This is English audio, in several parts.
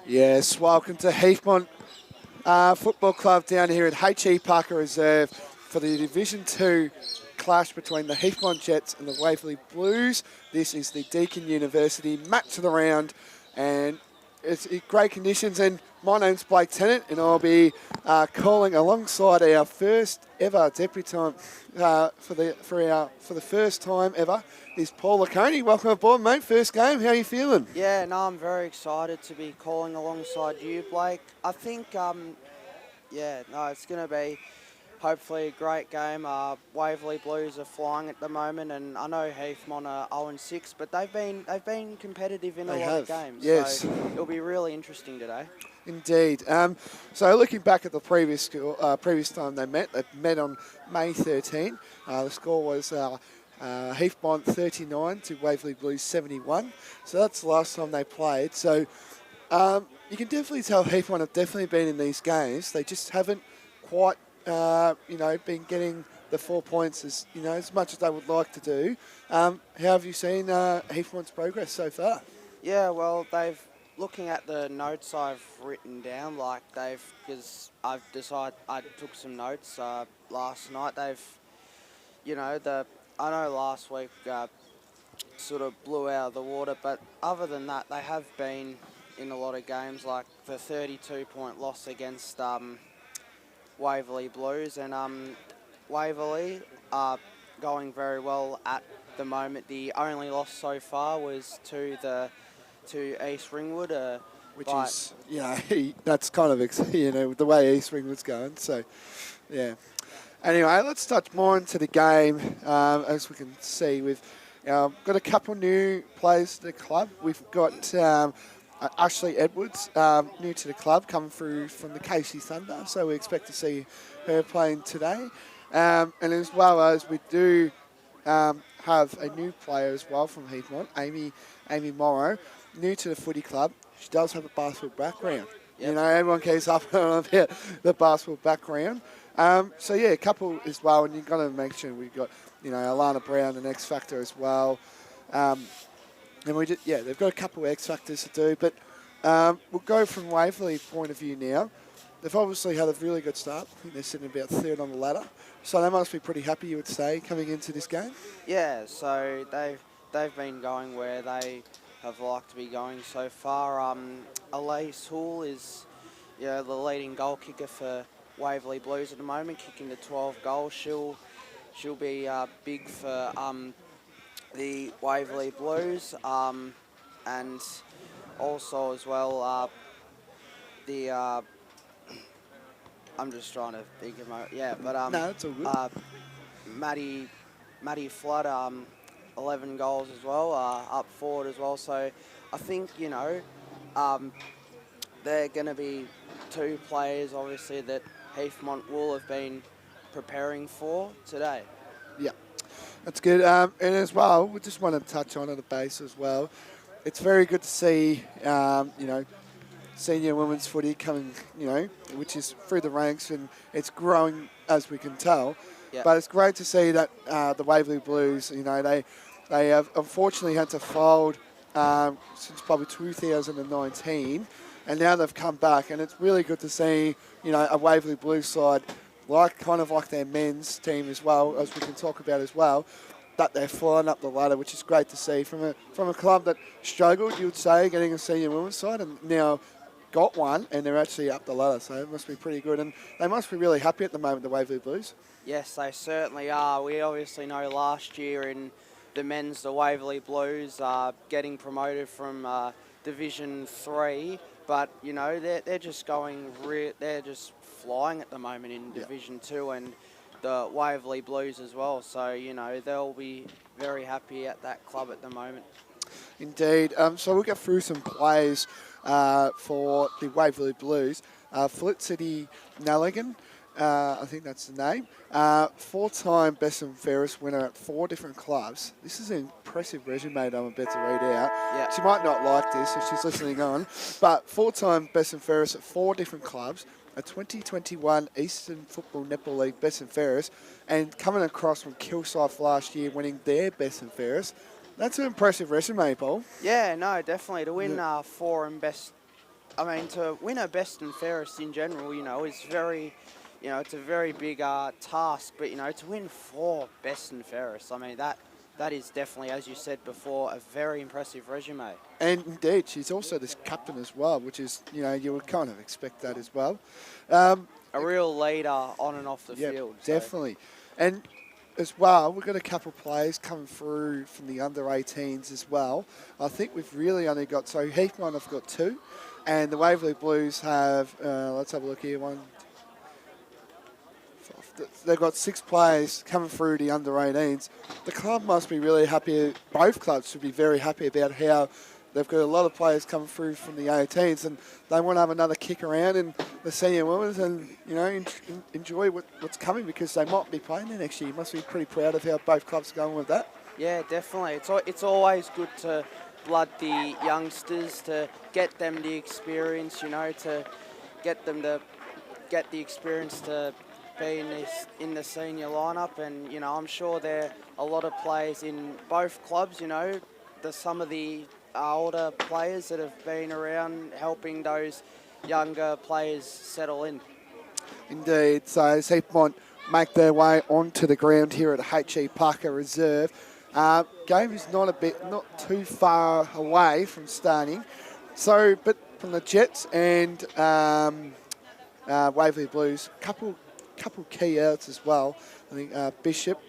Yes, welcome to Heathmont Football Club down here at H.E Parker Reserve for the Division 2 clash between the Heathmont Jets and the Waverley Blues. This is the Deakin University Match of the round, and it's in great conditions. And my name's Blake Tennant, and I'll be calling alongside our first ever debutant for the first time ever is Paul Laconey. Welcome aboard, mate. First game. How are you feeling? Yeah, no, I'm very excited to be calling alongside you, Blake. I think, it's going to be hopefully a great game. Waverley Blues are flying at the moment, and I know Heathmont are 0-6, but they've been competitive in a lot of games. Yes. So it'll be really interesting today. Indeed. So looking back at the previous time they met on May 13. The score was Heathmont 39 to Waverley Blues 71. So that's the last time they played. So you can definitely tell Heathmont have definitely been in these games. They just haven't quite, been getting the 4 points as much as they would like to do. How have you seen Heathmont's progress so far? Yeah, well, looking at the notes I've written down, because I took some notes last night. I know last week sort of blew out of the water, but other than that, they have been in a lot of games, like the 32-point loss against Waverley Blues, and Waverley are going very well at the moment. The only loss so far was to East Ringwood, which is, that's kind of, the way East Ringwood's going. So, yeah. Anyway, let's touch more into the game. As we can see, we've got a couple new players to the club. We've got Ashley Edwards, new to the club, coming through from the Casey Thunder. So we expect to see her playing today. And as well as we do have a new player as well from Heathmont, Amy Morrow, new to the footy club. She does have a basketball background. Yep. Everyone keeps up on about the basketball background. A couple as well, and you've got to make sure we've got, Alana Brown, an X Factor as well. And they've got a couple of X Factors to do, but we'll go from Waverley point of view now. They've obviously had a really good start. I think they're sitting about third on the ladder, so they must be pretty happy, you would say, coming into this game. Yeah, so they've been going where they have liked to be going so far. Elise Hall is the leading goal kicker for Waverley Blues at the moment, kicking to 12 goals. She'll be big for the Waverley Blues, and also as well I'm just trying to think of my no, it's all good. Maddie Flood, 11 goals as well, up forward as well. So I think they're going to be two players obviously that Heathmont will have been preparing for today. Yeah, that's good. And as well, we just want to touch on at the base as well. It's very good to see, senior women's footy coming, which is through the ranks, and it's growing as we can tell. Yep. But it's great to see that the Waverley Blues, they have unfortunately had to fold since probably 2019. And now they've come back, and it's really good to see, a Waverley Blues side, like their men's team as well, as we can talk about as well, that they're flying up the ladder, which is great to see from a club that struggled, you would say, getting a senior women's side, and now got one, and they're actually up the ladder. So it must be pretty good, and they must be really happy at the moment, the Waverley Blues. Yes, they certainly are. We obviously know last year in the men's, the Waverley Blues getting promoted from Division 3. But they're just they're just flying at the moment in Division 2, and the Waverley Blues as well. So they'll be very happy at that club at the moment. Indeed. So we'll get through some players for the Waverley Blues. Felicity Nalligan, I think that's the name. 4-time Best and Fairest winner at 4 different clubs. This is an impressive resume I'm about to read out. Yeah. She might not like this if she's listening on, but 4-time Best and Fairest at 4 different clubs. a 2021 Eastern Football Netball League Best and Fairest, and coming across from Kilsyth last year, winning their Best and Fairest. That's an impressive resume, Paul. Yeah, no, definitely. To win four and best, to win a best and fairest in general, is very, it's a very big task. But, to win four best and fairest, that is definitely, as you said before, a very impressive resume. And indeed, she's also this captain as well, which is, you would kind of expect that as well. A real leader on and off the field. Definitely. And as well, we've got a couple of players coming through from the under-18s as well. I think we've really only got, so Heathmont have got 2, and the Waverley Blues have, let's have a look here, they've got 6 players coming through the under-18s. The club must be really happy, both clubs should be very happy about how they've got a lot of players coming through from the 18s, and they want to have another kick around in the senior women's and, enjoy what's coming, because they might be playing there next year. You must be pretty proud of how both clubs are going with that. Yeah, definitely. It's always good to blood the youngsters, to get them the experience, to get them to get the experience to be in the senior lineup. And, I'm sure there are a lot of players in both clubs, some of the older players that have been around helping those younger players settle in. Indeed. So as Heathmont make their way onto the ground here at H.E Parker Reserve, game is not too far away from starting. So, but from the Jets and Waverley Blues, couple key outs as well. I think Bishop,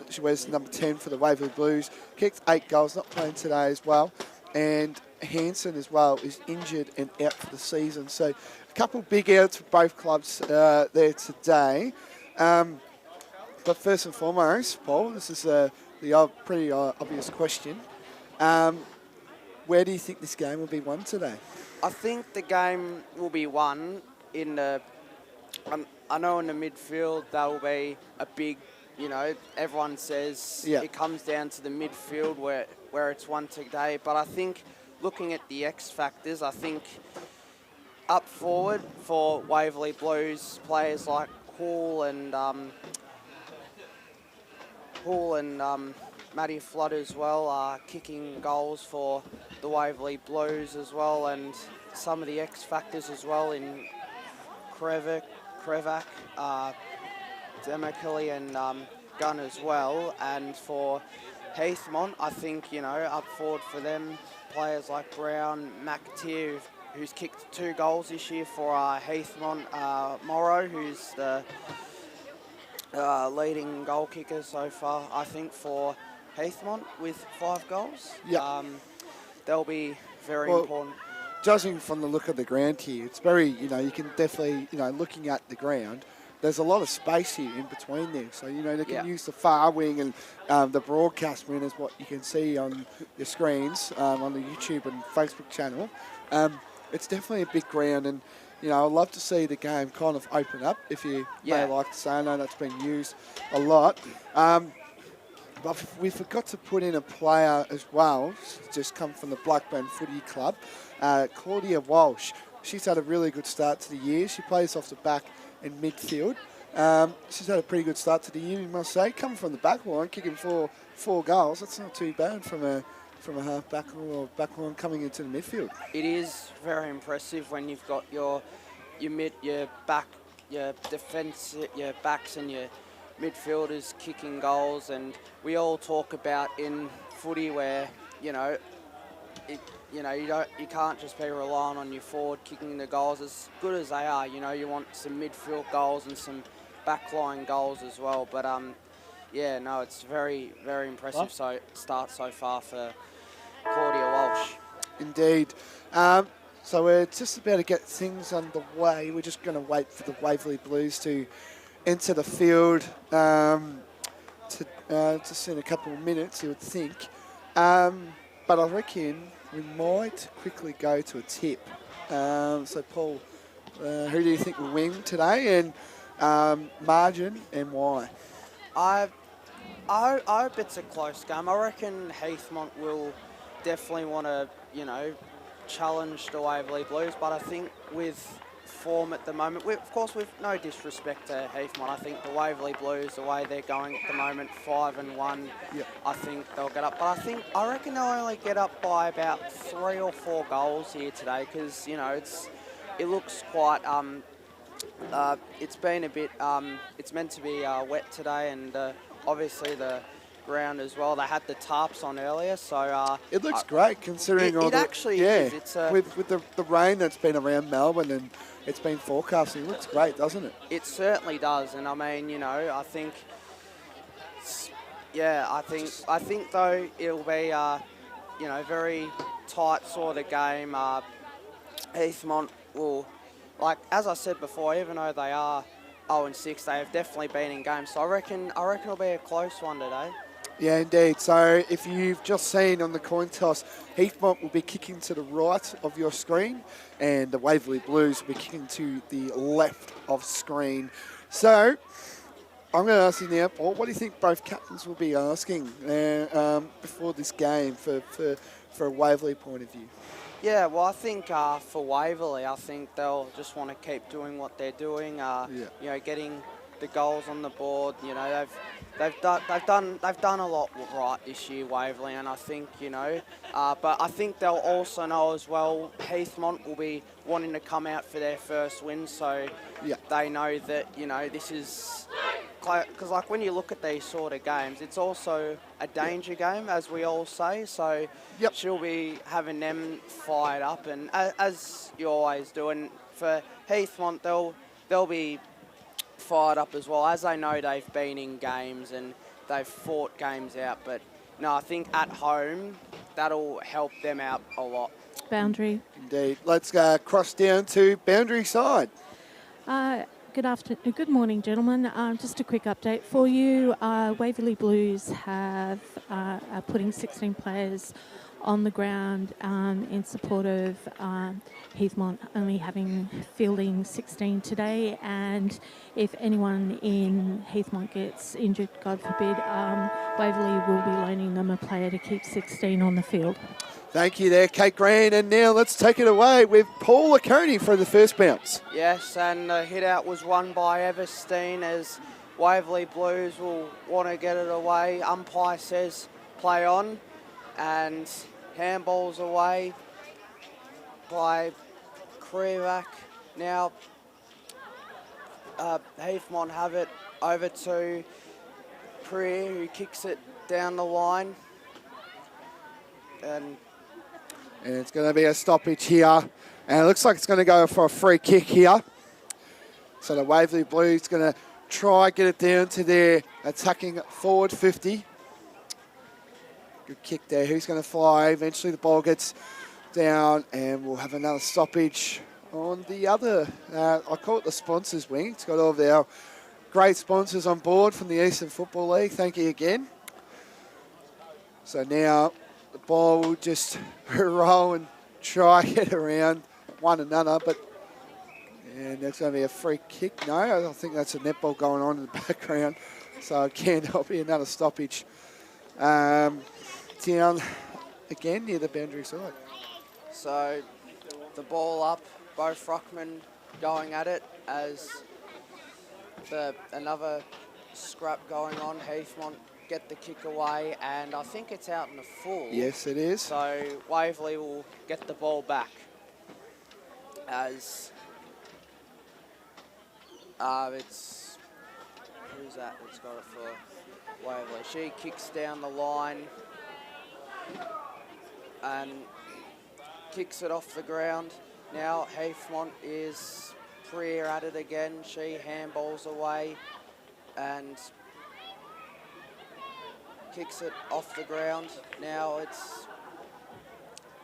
she wears number 10 for the Waverley Blues, kicked 8 goals, not playing today as well. And Hansen as well is injured and out for the season. So a couple big outs for both clubs there today. But first and foremost, Paul, this is the pretty obvious question. Where do you think this game will be won today? I think the game will be won in the... I know in the midfield that'll be a big, everyone says it comes down to the midfield where it's won today. But I think looking at the X factors, I think up forward for Waverley Blues, players like Hall and Maddie Flood as well are kicking goals for the Waverley Blues as well, and some of the X factors as well in Krevak, Demakili and Gunn as well. And for Heathmont, I think, up forward for them, players like Brown, McTeer, who's kicked 2 goals this year for Heathmont, Morrow, who's the leading goal kicker so far, I think, for Heathmont with 5 goals. Yeah. They'll be very important. Judging from the look of the ground here, it's very, you can definitely, looking at the ground, there's a lot of space here in between there. So, they can use the far wing and the broadcast wing is what you can see on your screens on the YouTube and Facebook channel. It's definitely a big ground, and, I'd love to see the game kind of open up, if you may like to say. I know that's been used a lot. But we forgot to put in a player as well. She's just come from the Blackburn Footy Club, Claudia Walsh. She's had a really good start to the year. She plays off the back in midfield. She's had a pretty good start to the year, you must say. Coming from the back line, kicking four goals. That's not too bad from a half back or back line coming into the midfield. It is very impressive when you've got your back, your defence, your backs and your midfielders kicking goals. And we all talk about in footy where you can't just be relying on your forward kicking the goals. As good as they are, you want some midfield goals and some backline goals as well. But it's very, very impressive start so far for Claudia Walsh. Indeed. So we're just about to get things underway. We're just going to wait for the Waverley Blues to enter the field just in a couple of minutes, you would think. But I reckon we might quickly go to a tip. So, Paul, who do you think will win today, and margin and why? I hope it's a close game. I reckon Heathmont will definitely want to, challenge the Waverley Blues, but I think with form at the moment. Of course, with no disrespect to Heathmont, I think the Waverley Blues, the way they're going at the moment, 5-1, Yep. I think they'll get up. But I reckon they'll only get up by about 3 or 4 goals here today, because it looks quite. It's been a bit. It's meant to be wet today, and obviously the ground as well. They had the tarps on earlier, so It looks great considering all it the... actually yeah, is. It's with the rain that's been around Melbourne and it's been forecasting. It looks great, doesn't it? It certainly does, and I mean, I think, I think though it'll be, very tight sort of game. Heathmont will, like as I said before, even though they are 0-6, they have definitely been in games. So I reckon it'll be a close one today. Yeah, indeed. So if you've just seen on the coin toss, Heathmont will be kicking to the right of your screen and the Waverley Blues will be kicking to the left of screen. So I'm going to ask you now, Paul, what do you think both captains will be asking before this game for a Waverley point of view? Yeah, well, I think for Waverley, I think they'll just want to keep doing what they're doing. Getting the goals on the board. They've done a lot right this year, Waverley, and I think but I think they'll also know as well. Heathmont will be wanting to come out for their first win, so they know that this is. Because like when you look at these sort of games, it's also a danger game, as we all say. So she'll be having them fired up, and as you always do. And for Heathmont, they'll be fired up as well, as they know they've been in games and they've fought games out. But no, I think at home that'll help them out a lot. Boundary. Indeed. Let's cross down to boundary side. Good morning, gentlemen. Just a quick update for you. Waverley Blues are putting 16 players on the ground in support of Heathmont only fielding 16 today. And if anyone in Heathmont gets injured, God forbid, Waverley will be loaning them a player to keep 16 on the field. Thank you there, Kate Green. And now let's take it away with Paul Laconey for the first bounce. Yes, and the hit out was won by Everstein, as Waverley Blues will want to get it away. Umpire says play on, and handballs away by Krivak. Now Heathmont have it over to Prier, who kicks it down the line. And it's going to be a stoppage here. And it looks like it's going to go for a free kick here. So the Waverley Blues going to try get it down to their attacking forward 50. Good kick there. Who's going to fly? Eventually the ball gets down and we'll have another stoppage on the other, I call it the sponsors wing. It's got all of our great sponsors on board from the Eastern Football League. Thank you again. So now the ball will just roll and try get around one another, and there's going to be a free kick. No, I don't think that's a netball going on in the background. So again, there'll be another stoppage down again near the boundary side. So the ball up, both ruckmen going at it as another scrap going on. Heathmont get the kick away, and I think it's out in the full. Yes, it is. So Waverley will get the ball back as it's, who's that that's got it for Waverley? She kicks down the line and kicks it off the ground. Now Heathmont is Prier at it again. She handballs away and kicks it off the ground. Now it's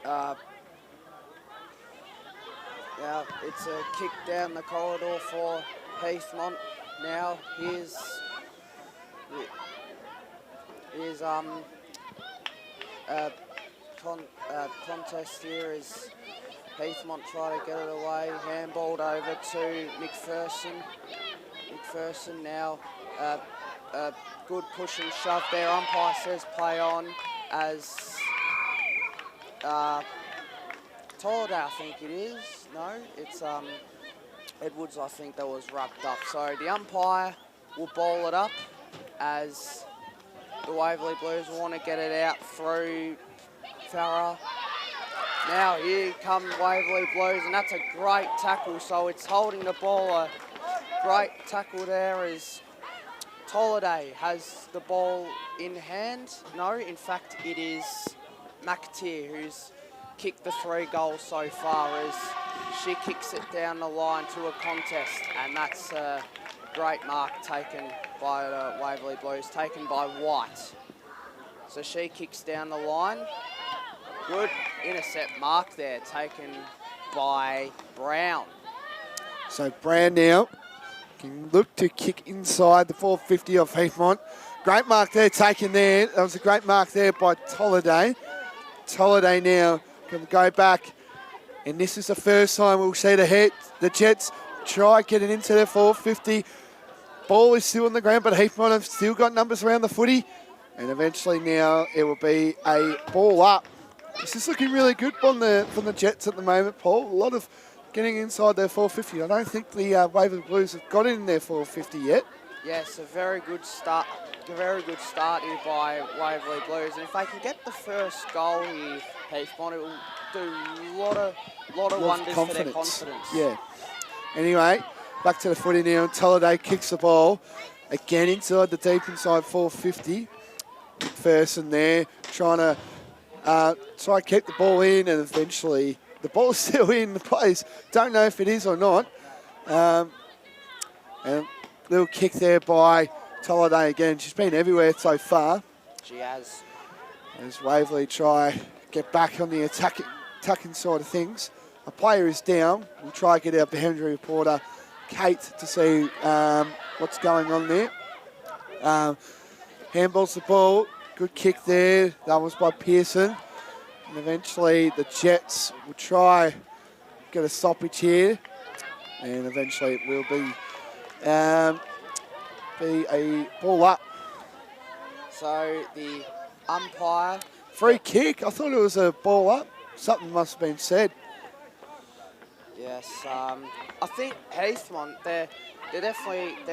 a kick down the corridor for Heathmont. Now here's contest here as Heathmont try to get it away. Handballed over to McPherson. McPherson now. Good push and shove there. Umpire says play on as Tolliday, I think it is. No, it's Edwards, I think, that was wrapped up. So the umpire will bowl it up as the Waverley Blues want to get it out through Farah. Now here come Waverley Blues, and that's a great tackle. So it's holding the ball. A great tackle there as Tolliday has the ball in hand. No, in fact, it is McTeer who's kicked the 3 goals so far as she kicks it down the line to a contest, and that's a great mark taken by the Waverley Blues, taken by White. So she kicks down the line. Good intercept mark there, taken by Brown. So Brown now can look to kick inside the 450 of Heathmont. Great mark there taken there. That was a great mark there by Tolliday. Tolliday now can go back, and this is the first time we'll see the Jets try getting into their 450. Ball is still on the ground, but Heathmont have still got numbers around the footy, and eventually now it will be a ball up. This is looking really good from the Jets at the moment, Paul. A lot of getting inside their 450. I don't think the Waverley Blues have got in their 450 yet. Yes, a very good start. A very good start here by Waverley Blues, and if they can get the first goal here, Heathmont, it will do a lot of wonders for their confidence. Yeah. Anyway, back to the footy now. Tolliday kicks the ball again inside the deep inside 450. McPherson there trying to try to keep the ball in, and eventually the ball's still in the place. Don't know if it is or not. And little kick there by Tolliday again. She's been everywhere so far. She has. As Waverley try get back on the attacking side of things. A player is down. We'll try to get our boundary reporter, Kate, to see what's going on there. Handballs the ball. Good kick there. That was by Pearson. And eventually the Jets will try get a stoppage here. And eventually it will be a ball up. So the umpire... Free kick. I thought it was a ball up. Something must have been said. Yes, I think Heathmont, they're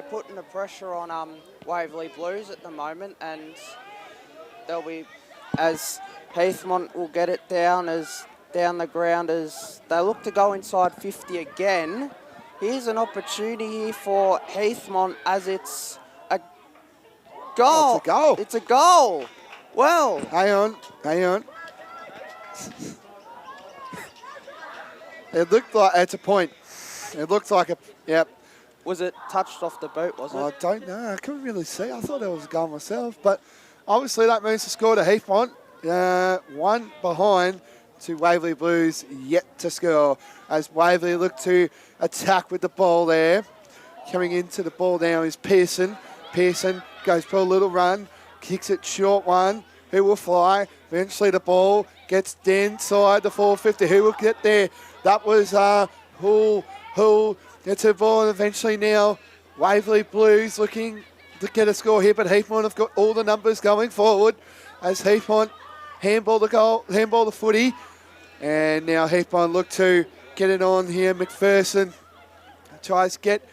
putting the pressure on Waverley Blues at the moment, and they'll be, as Heathmont will get it down the ground as they look to go inside 50 again. Here's an opportunity for Heathmont as it's a goal. Oh, it's a goal. It's a goal. Well. Hang on. It looked like, it's a point. It looked like a, yep. Was it touched off the boot, was it? I don't know. I couldn't really see. I thought it was a goal myself. But obviously that means the score to Heathmont. 1 behind to Waverley Blues yet to score. As Waverley look to attack with the ball there. Coming into the ball now is Pearson. Pearson goes for a little run. Kicks it short one. Who will fly? Eventually the ball gets inside the 450. Who will get there? That was Hull gets the ball, and eventually now Waverley Blues looking to get a score here, but Heathmont have got all the numbers going forward as Heathmont handball the footy, and now Heathmont look to get it on here. McPherson tries to get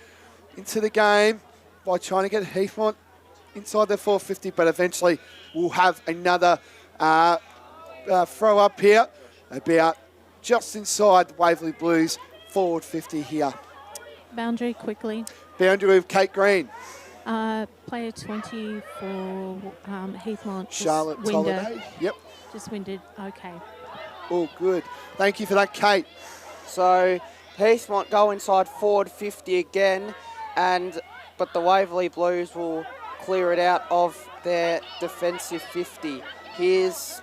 into the game by trying to get Heathmont inside their 450, but eventually we'll have another throw up here about just inside the Waverley Blues forward 50 here. Boundary quickly. Boundary with Kate Green. Player 20 for Heathmont. Charlotte Tolliday. Yep. Just winded. Okay. All good. Thank you for that, Kate. So Heathmont go inside forward 50 again, but the Waverley Blues will clear it out of their defensive 50. Here's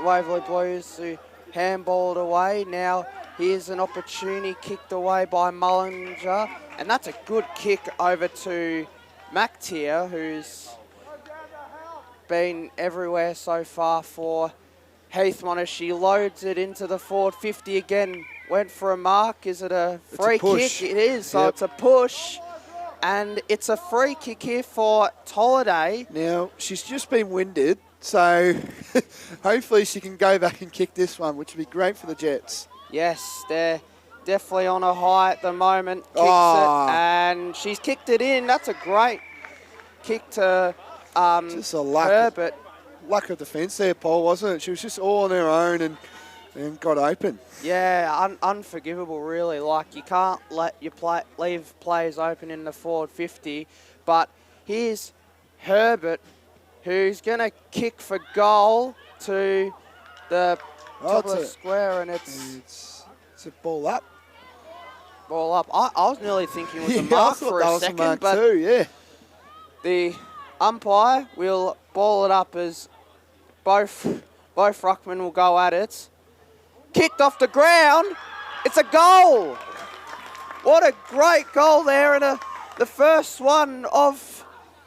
Waverley Blues who handballed away. Now here's an opportunity kicked away by Mullinger, and that's a good kick over to McTeer, who's been everywhere so far for Heathmont as she loads it into the forward 50 again. Went for a mark. Is it a free kick? It is, so It's a push. And it's a free kick here for Tolliday. Now, she's just been winded, so hopefully she can go back and kick this one, which would be great for the Jets. Yes, they're definitely on a high at the moment. Kicks Oh. it, and she's kicked it in. That's a great kick to Just a luck. Herbert. Luck of defence there, Paul, wasn't it? She was just all on her own and got open. Yeah, unforgivable, really. Like, you can't let leave players open in the forward 50. But here's Herbert, who's going to kick for goal to the top of the square, and it's a ball up. Ball up. I was nearly thinking it was a I mark thought for that a was second, mark but too, yeah. the umpire will ball it up as both ruckmen will go at it. Kicked off the ground. It's a goal. What a great goal there, and the first one of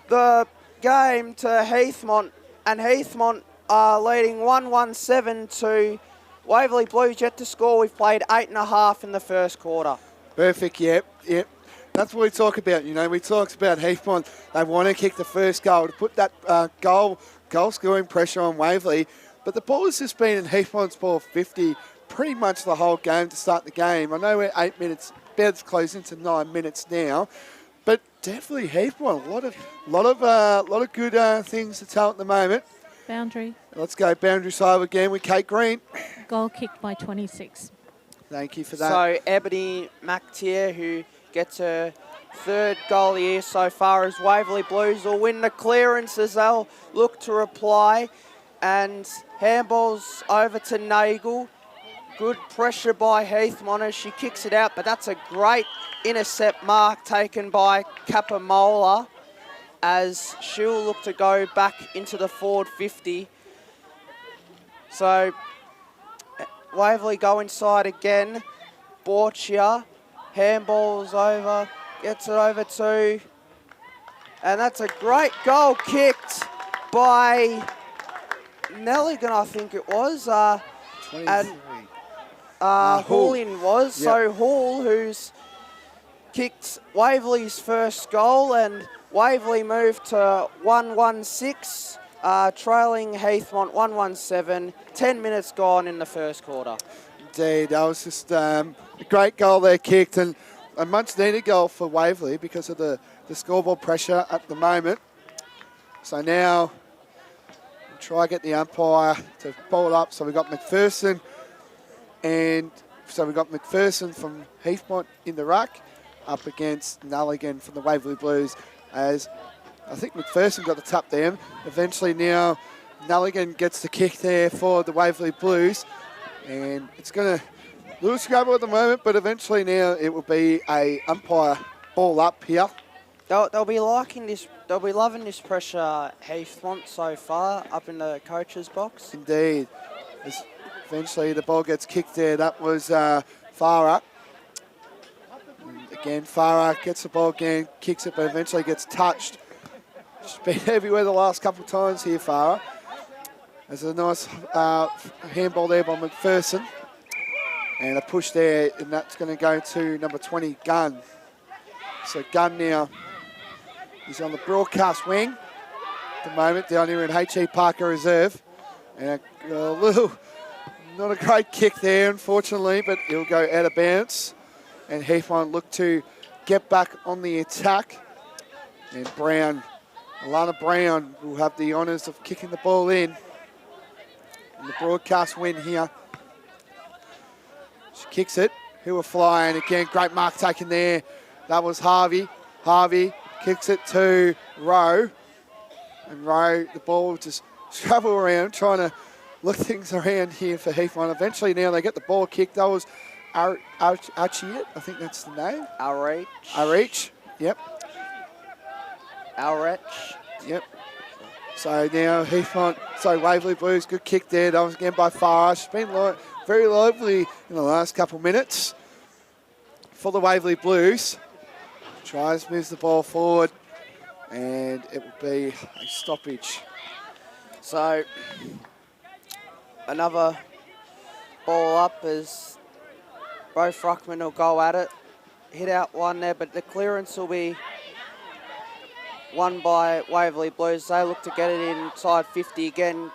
the game to Heathmont, and Heathmont are leading 1-1-7 to Waverley Blues yet to score. We've played 8.5 in the first quarter. Perfect, yep. That's what we talk about, We talked about Heathmont. They want to kick the first goal to put that goal scoring pressure on Waverley. But the ball has just been in Heathmont's ball 50 pretty much the whole game to start the game. I know we're 8 minutes, about to close into 9 minutes now. But definitely Heathmont, a lot of good things to tell at the moment. Boundary. Let's go boundary side again with Kate Green. Goal kicked by 26. Thank you for that. So Ebony McTier, who gets her third goal of the year so far, as Waverley Blues will win the clearance as they'll look to reply. And handballs over to Nagel. Good pressure by Heathmont as she kicks it out, but that's a great intercept mark taken by Capamola, as she'll look to go back into the forward 50. So Waverley go inside again. Borchia, handballs over, gets it over to, and that's a great goal kicked by Nelligan, I think it was. 23. And Hall-in was. Yep. So Hall, who's kicked Waverley's first goal, and Waverley moved to 1-1-6, trailing Heathmont 1-1-7, 10 minutes gone in the first quarter. Indeed, that was just a great goal there kicked, and a much needed goal for Waverley because of the scoreboard pressure at the moment. So now we'll try to get the umpire to ball it up. So we've got McPherson, and so we've got McPherson from Heathmont in the ruck up against Nulligan from the Waverley Blues, as I think McPherson got the tap there. Eventually now Nulligan gets the kick there for the Waverley Blues, and it's going to lose scrabble at the moment, but eventually now it will be a umpire ball up here. They'll be liking this. They'll be loving this pressure Heathmont so far up in the coach's box. Indeed. Eventually the ball gets kicked there. That was Farah. And again, Farah gets the ball again, kicks it, but eventually gets touched. She's been everywhere the last couple of times here, Farah. There's a nice handball there by McPherson. And a push there, and that's going to go to number 20, Gunn. So Gunn now is on the broadcast wing at the moment, down here in H.E Parker Reserve. And a little, not a great kick there, unfortunately, but it'll go out of bounds. And Heathmont look to get back on the attack. And Brown, Alana Brown, will have the honours of kicking the ball in the broadcast win here. She kicks it. Who will fly? And again, great mark taken there. That was Harvey. Harvey kicks it to Rowe. And Rowe, the ball just travel around, trying to look things around here for Heathmont. Eventually now they get the ball kicked. That was Archie, I think that's the name. Arich. Yep. Yep. So now Heathmont, Waverley Blues, good kick there. That was again by Farah. She's been very lively in the last couple of minutes for the Waverley Blues. Tries, moves the ball forward, and it will be a stoppage. So another ball up as both ruckmen will go at it. Hit out one there, but the clearance will be won by Waverley Blues. They look to get it inside 50 again.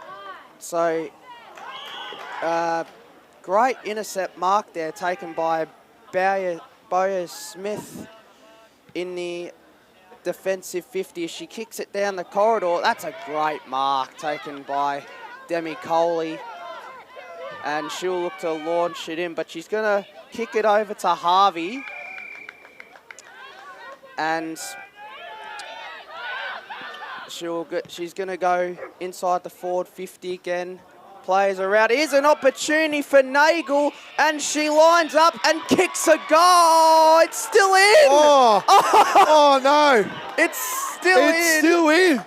So great intercept mark there taken by Bowyer Smith in the defensive 50. She kicks it down the corridor. That's a great mark taken by Demi Coley. And she'll look to launch it in, but she's going to kick it over to Harvey. And she's going to go inside the forward 50 again. Players around. Here's an opportunity for Nagel, and she lines up and kicks a goal. It's still in. Oh no. It's still in. It's still in.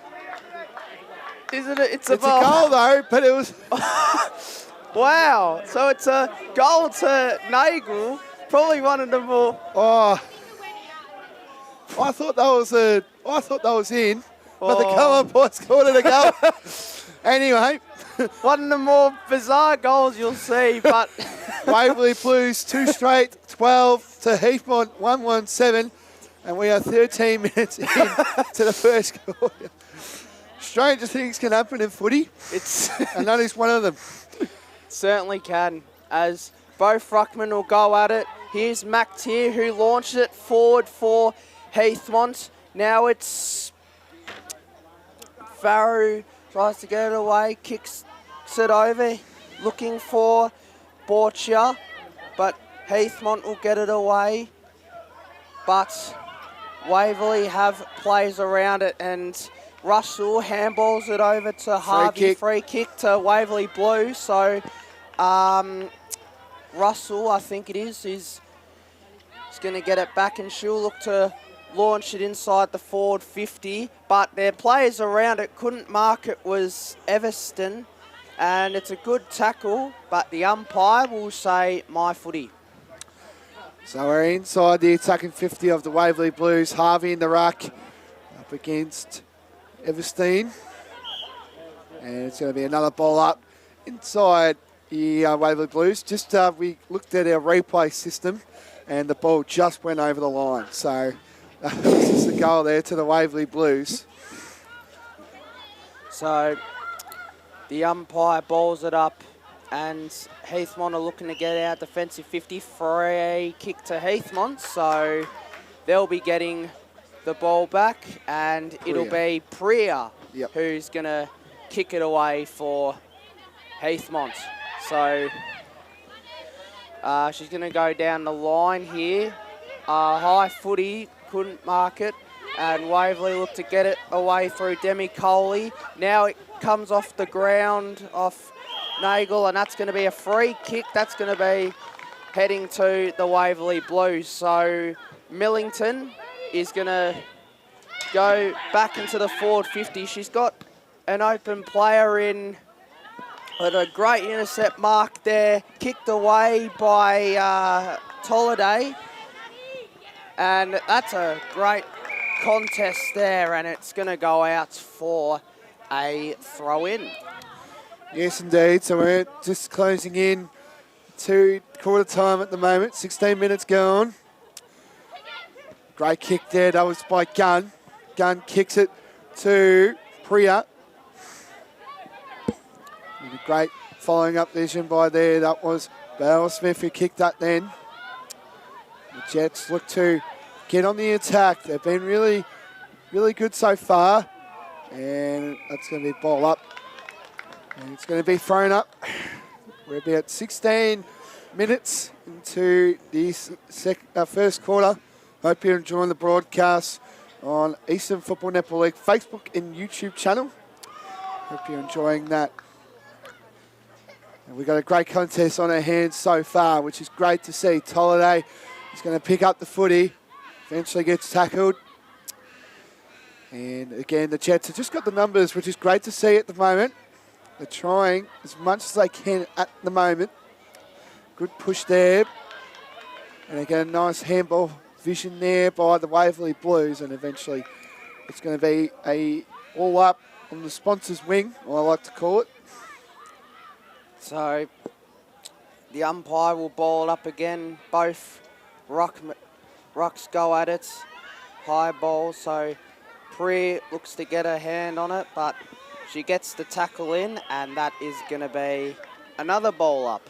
Isn't it? It's a goal though, but it was... Wow. So it's a goal to Nagel. Probably one of the more... Oh. I thought that was in, but the Colour Boys called it a goal. Anyway. One of the more bizarre goals you'll see, but... Waverley Blues 2 straight, 12 to Heathmont 1-1-7, and we are 13 minutes in to the first quarter. Stranger things can happen in footy, and that is one of them. Certainly can, as both ruckmen will go at it. Here's McTeer, who launched it forward for Heathmont. Now it's Farrow, tries to get it away, kicks it over, looking for Borchia, but Heathmont will get it away. But Waverley have plays around it, and Russell handballs it over to Harvey. Free kick to Waverley Blues. So Russell, I think it is going to get it back, and she'll look to launch it inside the forward 50. But their players around it couldn't mark it, was Everston. And it's a good tackle, but the umpire will say my footy. So we're inside the attacking 50 of the Waverley Blues. Harvey in the ruck up against Everstein. And it's going to be another ball up inside the Waverley Blues. Just we looked at our replay system and the ball just went over the line. So that was just a goal there to the Waverley Blues. So the umpire balls it up, and Heathmont are looking to get out defensive 50. Free kick to Heathmont, so they'll be getting the ball back, and it'll be Priya who's going to kick it away for Heathmont. So she's going to go down the line here. High footy, couldn't mark it, and Waverley look to get it away through Demi Coley. Now it comes off the ground, off Nagel, and that's going to be a free kick. That's going to be heading to the Waverley Blues. So Millington is going to go back into the forward 50. She's got an open player in, but a great intercept mark there, kicked away by Tolliday. And that's a great contest there, and it's going to go out for a throw-in. Yes, indeed. So we're just closing in to quarter time at the moment. 16 minutes gone. Great kick there. That was by Gunn. Gunn kicks it to Priya. Great following up vision by there. That was Bale Smith who kicked that then. The Jets look to get on the attack. They've been really, really good so far. And that's going to be ball up. And it's going to be thrown up. We're about 16 minutes into the first quarter. Hope you're enjoying the broadcast on Eastern Football Netball League Facebook and YouTube channel. Hope you're enjoying that. And we've got a great contest on our hands so far, which is great to see. Tolliday is going to pick up the footy, eventually gets tackled. And again, the Jets have just got the numbers, which is great to see at the moment. They're trying as much as they can at the moment. Good push there. And again, a nice handball vision there by the Waverley Blues. And eventually it's going to be a all up on the sponsor's wing, or I like to call it. So the umpire will ball it up again. Both rucks go at it. High ball, so Priya looks to get her hand on it, but she gets the tackle in, and that is going to be another ball up.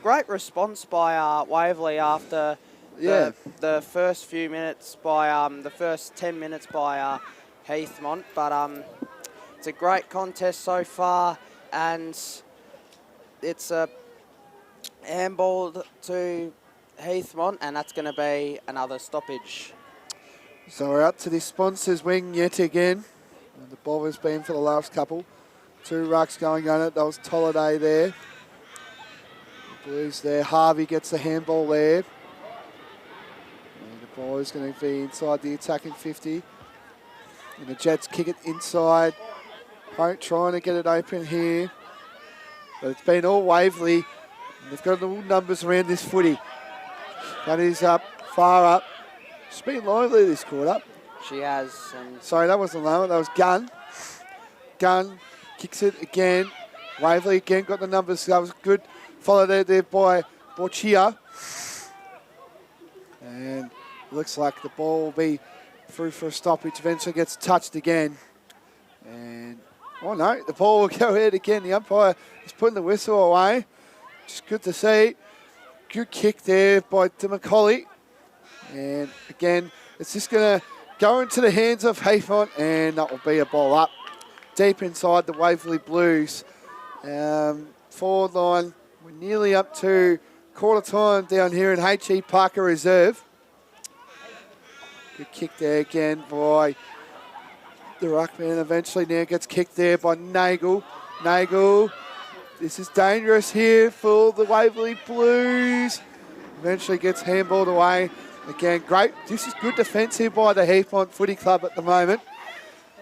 Great response by Waverley after the first few minutes by the first 10 minutes by Heathmont, but it's a great contest so far, and it's a handball to Heathmont, and that's going to be another stoppage. So we're out to the sponsors wing yet again. And the ball has been for the last couple. 2 rucks going on it. That was Tolliday there. The Blues there. Harvey gets the handball there. And the ball is going to be inside the attacking 50. And the Jets kick it inside. Trying to get it open here. But it's been all Waverley. And they've got little numbers around this footy. That is up, far up. She's been lively this quarter. She has. And sorry, that wasn't low. That was Gunn. Gunn kicks it again. Waverley again got the numbers. That was good. Followed there by Borchia. And looks like the ball will be through for a stoppage. Eventually gets touched again. And, oh no, the ball will go ahead again. The umpire is putting the whistle away. Just good to see. Good kick there by DeMacaulay. And again, it's just going to go into the hands of Heathmont, and that will be a ball up. Deep inside the Waverley Blues. Forward line, we're nearly up to quarter time down here in H.E Parker Reserve. Good kick there again by the ruckman. Eventually now gets kicked there by Nagel. Nagel, this is dangerous here for the Waverley Blues. Eventually gets handballed away. Again, great. This is good defence here by the Heathmont Footy Club at the moment.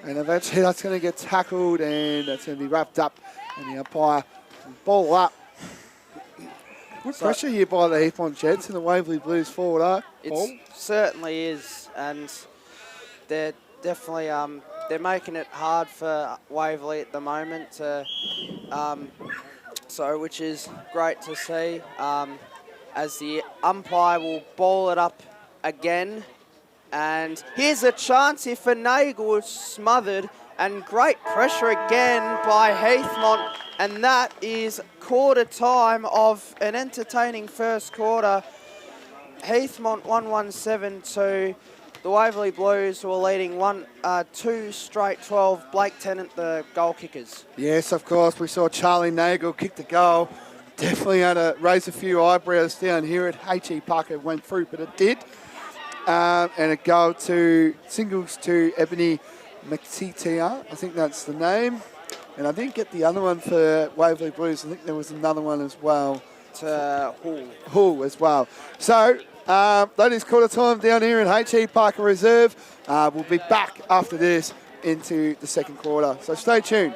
And eventually that's going to get tackled, and that's going to be wrapped up. And the umpire will ball up. Good pressure here by the Heathmont Jets and the Waverley Blues forward arc. It certainly is, and they're definitely they're making it hard for Waverley at the moment. Which is great to see. As the umpire will ball it up again. And here's a chance here for Nagel, it's smothered, and great pressure again by Heathmont, and that is quarter time of an entertaining first quarter. Heathmont 1-1-7 to the Waverley Blues, who are leading 2 straight 12. Blake Tennant, the goal kickers. Yes, of course, we saw Charlie Nagel kick the goal. Definitely had to raise a few eyebrows down here at H.E Parker. Went through, but it did. And a goal to singles to Ebony McTitia. I think that's the name. And I didn't get the other one for Waverley Blues. I think there was another one as well. To Hull as well. So that is quarter time down here in H.E Parker Reserve. We'll be back after this into the second quarter. So stay tuned.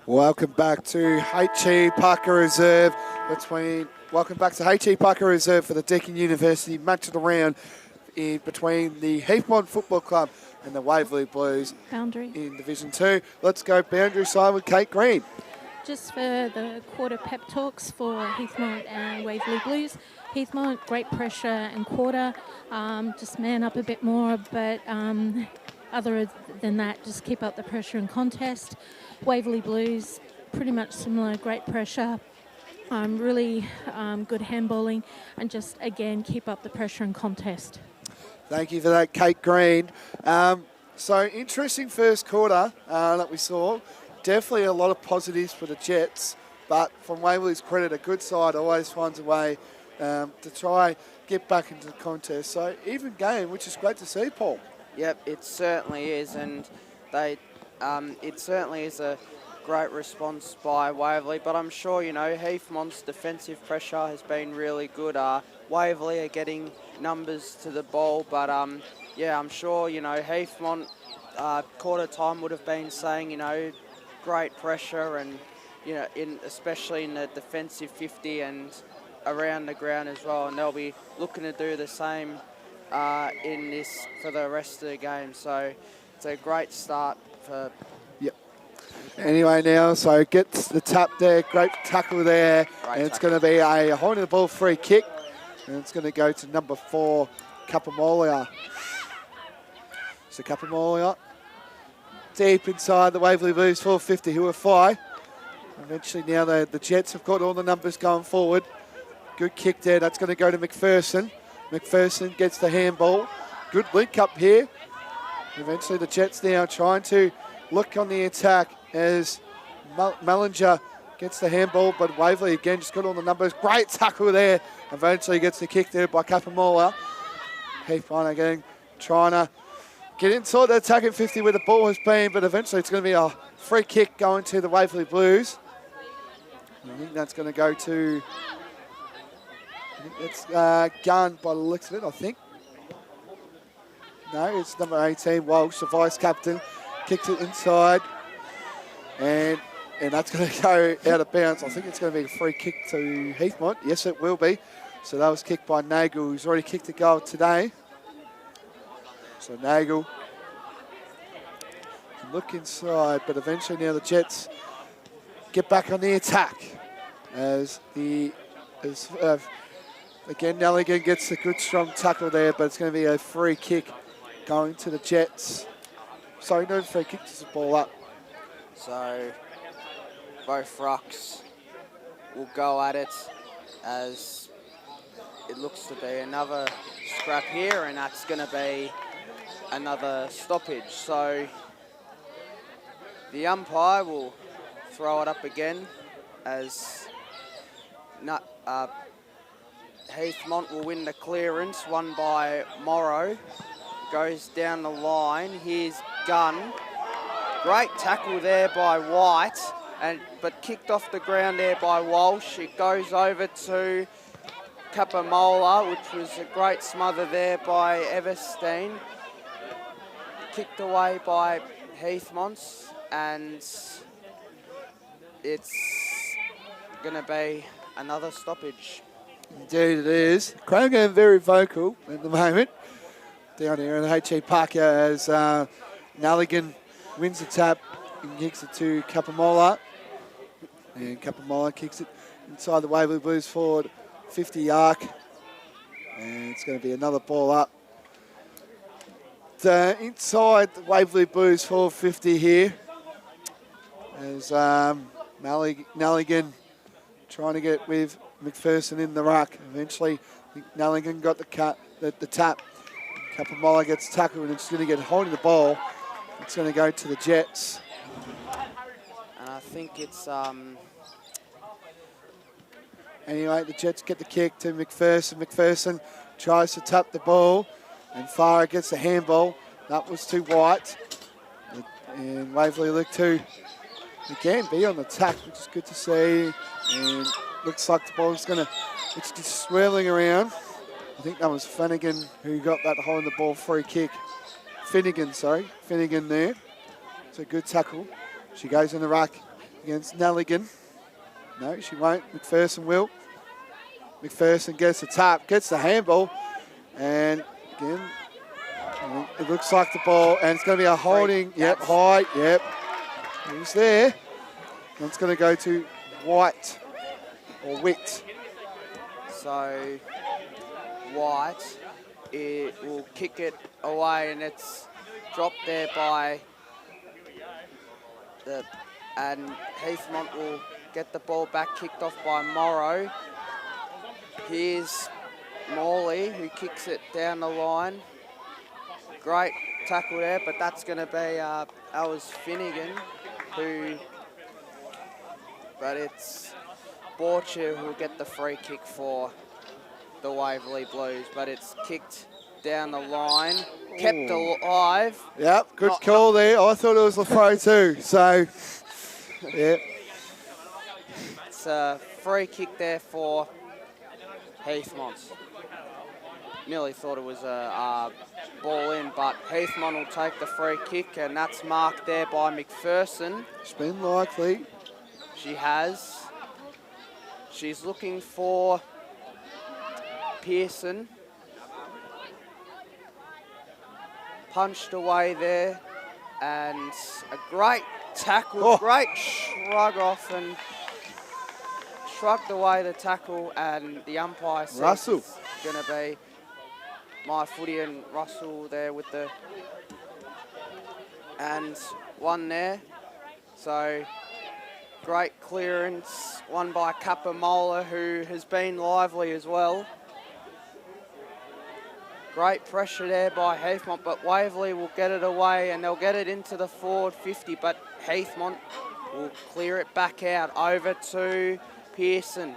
Welcome back to H.E Parker Reserve welcome back to H.E Parker Reserve for the Deakin University Match of the round between the Heathmont Football Club and the Waverley Blues Boundary. in Division 2. Let's go boundary side with Kate Green. Just for the quarter pep talks for Heathmont and Waverley Blues. Heathmont, great pressure and quarter. Just man up a bit more, but other than that, just keep up the pressure and contest. Waverley Blues, pretty much similar, great pressure. Really good handballing, and just, again, keep up the pressure and contest. Thank you for that, Kate Green. So interesting first quarter that we saw. Definitely a lot of positives for the Jets, but from Waverley's credit, a good side always finds a way to try get back into the contest. So even game, which is great to see, Paul. Yep, it certainly is, and it certainly is a great response by Waverley, but I'm sure, Heathmont's defensive pressure has been really good. Waverley are getting numbers to the ball, but I'm sure, Heathmont quarter time would have been saying, great pressure and, especially in the defensive 50 and around the ground as well, and they'll be looking to do the same in this for the rest of the game. So it's a great start for... Yep. Anyway now, so gets the tap there, great tackle there, and it's going to be a holding the ball free kick, and it's going to go to number 4, Kapamolia. So Kapamolia deep inside the Waverley Blues 450 who are fly. Eventually now the Jets have got all the numbers going forward. Good kick there, that's going to go to McPherson. McPherson gets the handball. Good link up here. Eventually the Jets now trying to look on the attack as Mellinger gets the handball, but Waverley again just got all the numbers. Great tackle there. Eventually gets the kick there by Kapamola. Heathmont again trying to get inside the attacking 50 where the ball has been, but eventually it's going to be a free kick going to the Waverley Blues. I think that's going to go to... it's Gunn by the looks of it, I think. No, it's number 18, Walsh, the vice-captain. Kicks it inside. And that's going to go out of bounds. I think it's going to be a free kick to Heathmont. Yes, it will be. So that was kicked by Nagel, who's already kicked a goal today. So Nagel can look inside, but eventually now the Jets get back on the attack. Again, Nelligan gets a good strong tackle there, but it's going to be a free kick going to the Jets. Sorry, no free kick, just a ball up. So both rucks will go at it as it looks to be another scrap here, and that's going to be another stoppage. So the umpire will throw it up again as Heathmont will win the clearance, won by Morrow. Goes down the line. Here's Gunn. Great tackle there by White, but kicked off the ground there by Walsh. It goes over to Capamola, which was a great smother there by Everstein. Kicked away by Heathmont, and it's going to be another stoppage. Indeed it is. Crown getting very vocal at the moment down here, and H.E Parker as Nalligan wins the tap and kicks it to Capamola. And Capamola kicks it inside the Waverley Blues forward 50 arc. And it's going to be another ball up. Inside the Waverley Blues forward 50 here. As Nalligan trying to get with McPherson in the ruck. Eventually, I think Nalligan got the tap. Capamola gets tackled and it's going to get holding the ball. It's going to go to the Jets. And I think it's... Anyway, the Jets get the kick to McPherson. McPherson tries to tap the ball, and Farah gets the handball. That was to White. And Waverley look to, again, be on the attack, which is good to see. And looks like the ball's it's just swirling around. I think that was Finnegan who got that holding the ball free kick. Finnegan there. It's a good tackle. She goes in the ruck against Nalligan. No, she won't. McPherson will. McPherson gets the tap, gets the handball, and again, it looks like the ball, and it's going to be a holding. Yep, high. Yep, it was there. And it's going to go to White or Witt. So White, it will kick it away, and it's dropped there by and Heathmont will get the ball back, kicked off by Morrow. Here's Morley, who kicks it down the line. Great tackle there, but that's going to be that was Finnegan, but it's Borcher who will get the free kick for the Waverley Blues, but it's kicked down the line, kept alive. Yep, good call there. I thought it was a throw too, so, yep. It's a free kick there for Heathmont. Nearly thought it was a ball in, but Heathmont will take the free kick, and that's marked there by McPherson. It's been likely. She has. She's looking for Pearson. Punched away there, and a great tackle, great shrug off, and shrugged away the tackle, and the umpire says Russell. it's going to be my footy, and Russell there with the, and one there. So great clearance, won by Capamola, who has been lively as well. Great pressure there by Heathmont, but Waverley will get it away, and they'll get it into the forward 50, but Heathmont will clear it back out over to Pearson.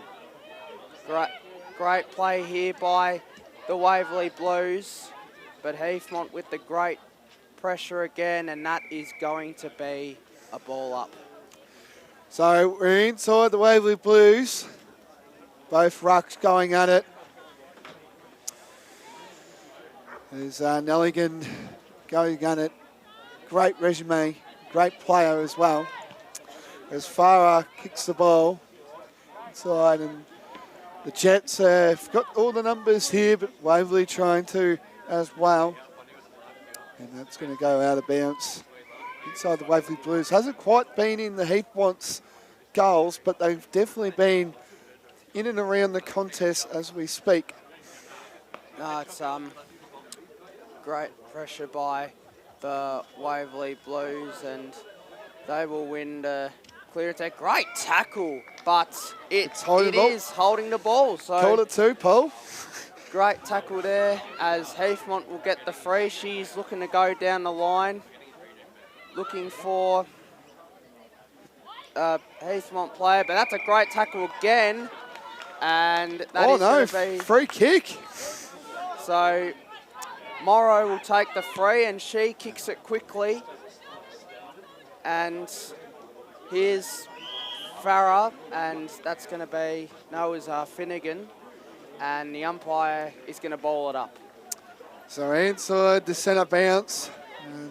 Great play here by the Waverley Blues, but Heathmont with the great pressure again, and that is going to be a ball up. So we're inside the Waverley Blues. Both rucks going at it. There's Nelligan going at it. Great resume, great player as well. As Farah kicks the ball inside, and the Jets have got all the numbers here, but Waverley trying to as well. And that's going to go out of bounds inside the Waverley Blues. Hasn't quite been in the Heathmont's goals, but they've definitely been in and around the contest as we speak. No, it's great pressure by the Waverley Blues, and they will win the clearance. A great tackle, but it is holding the ball. So called it too, Paul. Great tackle there as Heathmont will get the free. She's looking to go down the line, looking for a Heathmont player, but that's a great tackle again. And that Oh is no, going to be... free kick. So Morrow will take the free and she kicks it quickly. And here's Farah, and that's going to be Noah's Finnegan. And the umpire is going to bowl it up. So inside the centre bounce,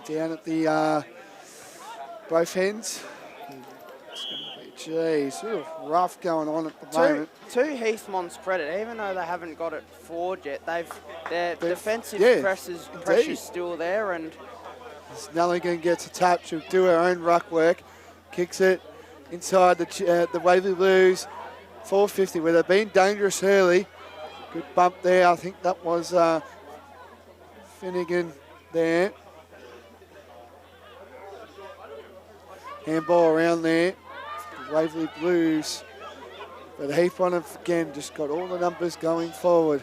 down at the both ends. It's going to be, geez, sort of rough going on at the moment. To Heathmont's credit, even though they haven't got it forward yet, their defensive pressure's still there. And Snelligan gets a touch, she'll do her own ruck work, kicks it inside the Waverley Blues, 450, where they've been dangerous early. Good bump there, I think that was Finnegan there. Handball around there, the Waverley Blues. But Heathmont have again just got all the numbers going forward.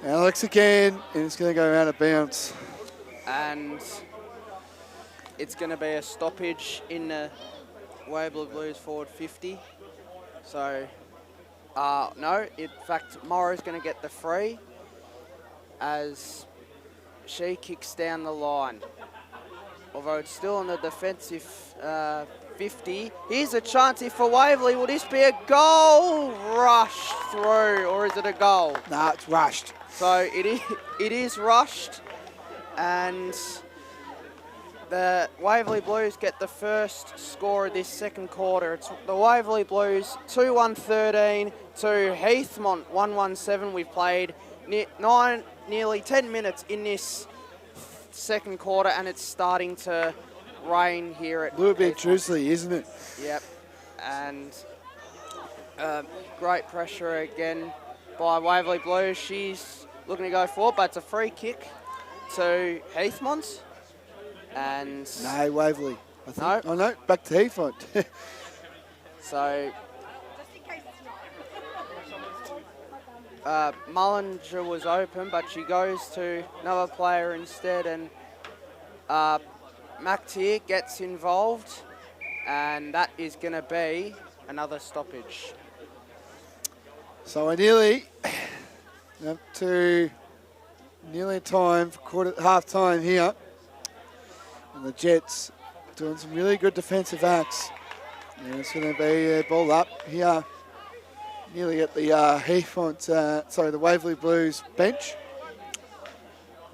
Alex again, and it's going to go out of bounds. And it's going to be a stoppage in the Waverley Blues forward 50. So, no, in fact, Morrow's going to get the free as she kicks down the line. Although it's still on the defensive 50. Here's a chance here for Waverley. Will this be a goal? Rushed through, or is it a goal? No, it's rushed. So it is rushed, and the Waverley Blues get the first score of this second quarter. It's the Waverley Blues 2-1-13 to Heathmont 1-1-7. We've played nearly 10 minutes in this second quarter, and it's starting to rain here at a little bit Heathmont. drizzly, isn't it? Yep, and great pressure again by Waverley Blues. She's looking to go forward, but it's a free kick to Heathmont. And no, Waverley. I think. No. Oh no, back to Heathmont. So Mullinger was open, but she goes to another player instead, and McTeer gets involved, and that is going to be another stoppage. So we're nearly up to nearly time for half time here. And the Jets doing some really good defensive acts. And it's going to be a ball up here, nearly at the the Waverley Blues bench.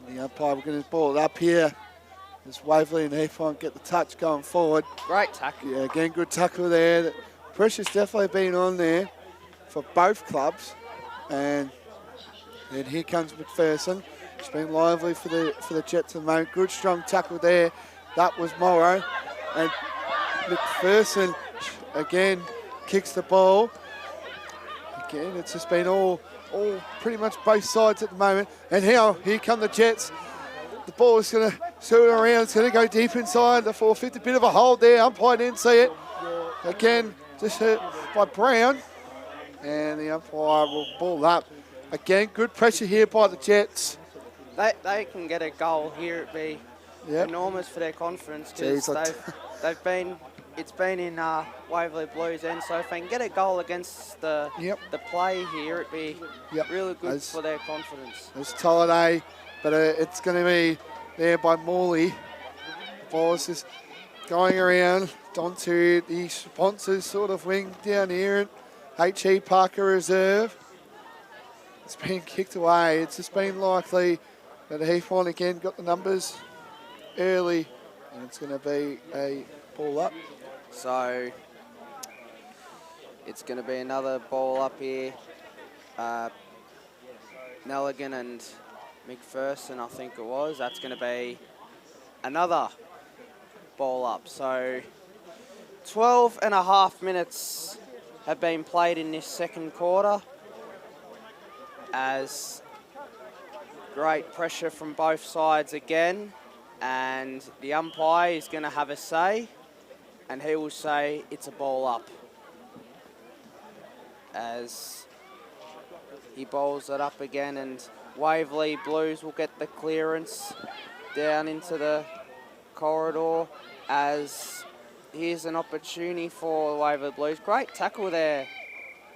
And the umpire, we're going to ball it up here as Waverley and Heathmont get the touch going forward. Great tackle. Yeah, again, good tackle there. The pressure's definitely been on there for both clubs. And then here comes McPherson. It's been lively for the Jets at the moment. Good strong tackle there. That was Morrow. And McPherson again kicks the ball. Again, it's just been all pretty much both sides at the moment. And here come the Jets. The ball is going to circle around. It's going to go deep inside the 450. Bit of a hold there. Umpire didn't see it. Again, just hurt by Brown. And the umpire will ball up. Again, good pressure here by the Jets. They can get a goal here. It'd be enormous for their confidence, because it's been in Waverley Blues end. So if they can get a goal against the play here, it'd be really good for their confidence. It's Tolliday, but it's going to be there by Morley. The ball is just going around onto the sponsors sort of wing down here at H.E Parker Reserve. It's been kicked away. It's just been likely that Heathmont again got the numbers early, and it's going to be a ball up. So it's going to be another ball up here. Nelligan and McPherson, I think it was. That's going to be another ball up. So 12 and a half minutes have been played in this second quarter, as great pressure from both sides again, and the umpire is going to have a say, and he will say it's a ball up as he bowls it up again, and Waverley Blues will get the clearance down into the corridor as here's an opportunity for the Waverley Blues. Great tackle there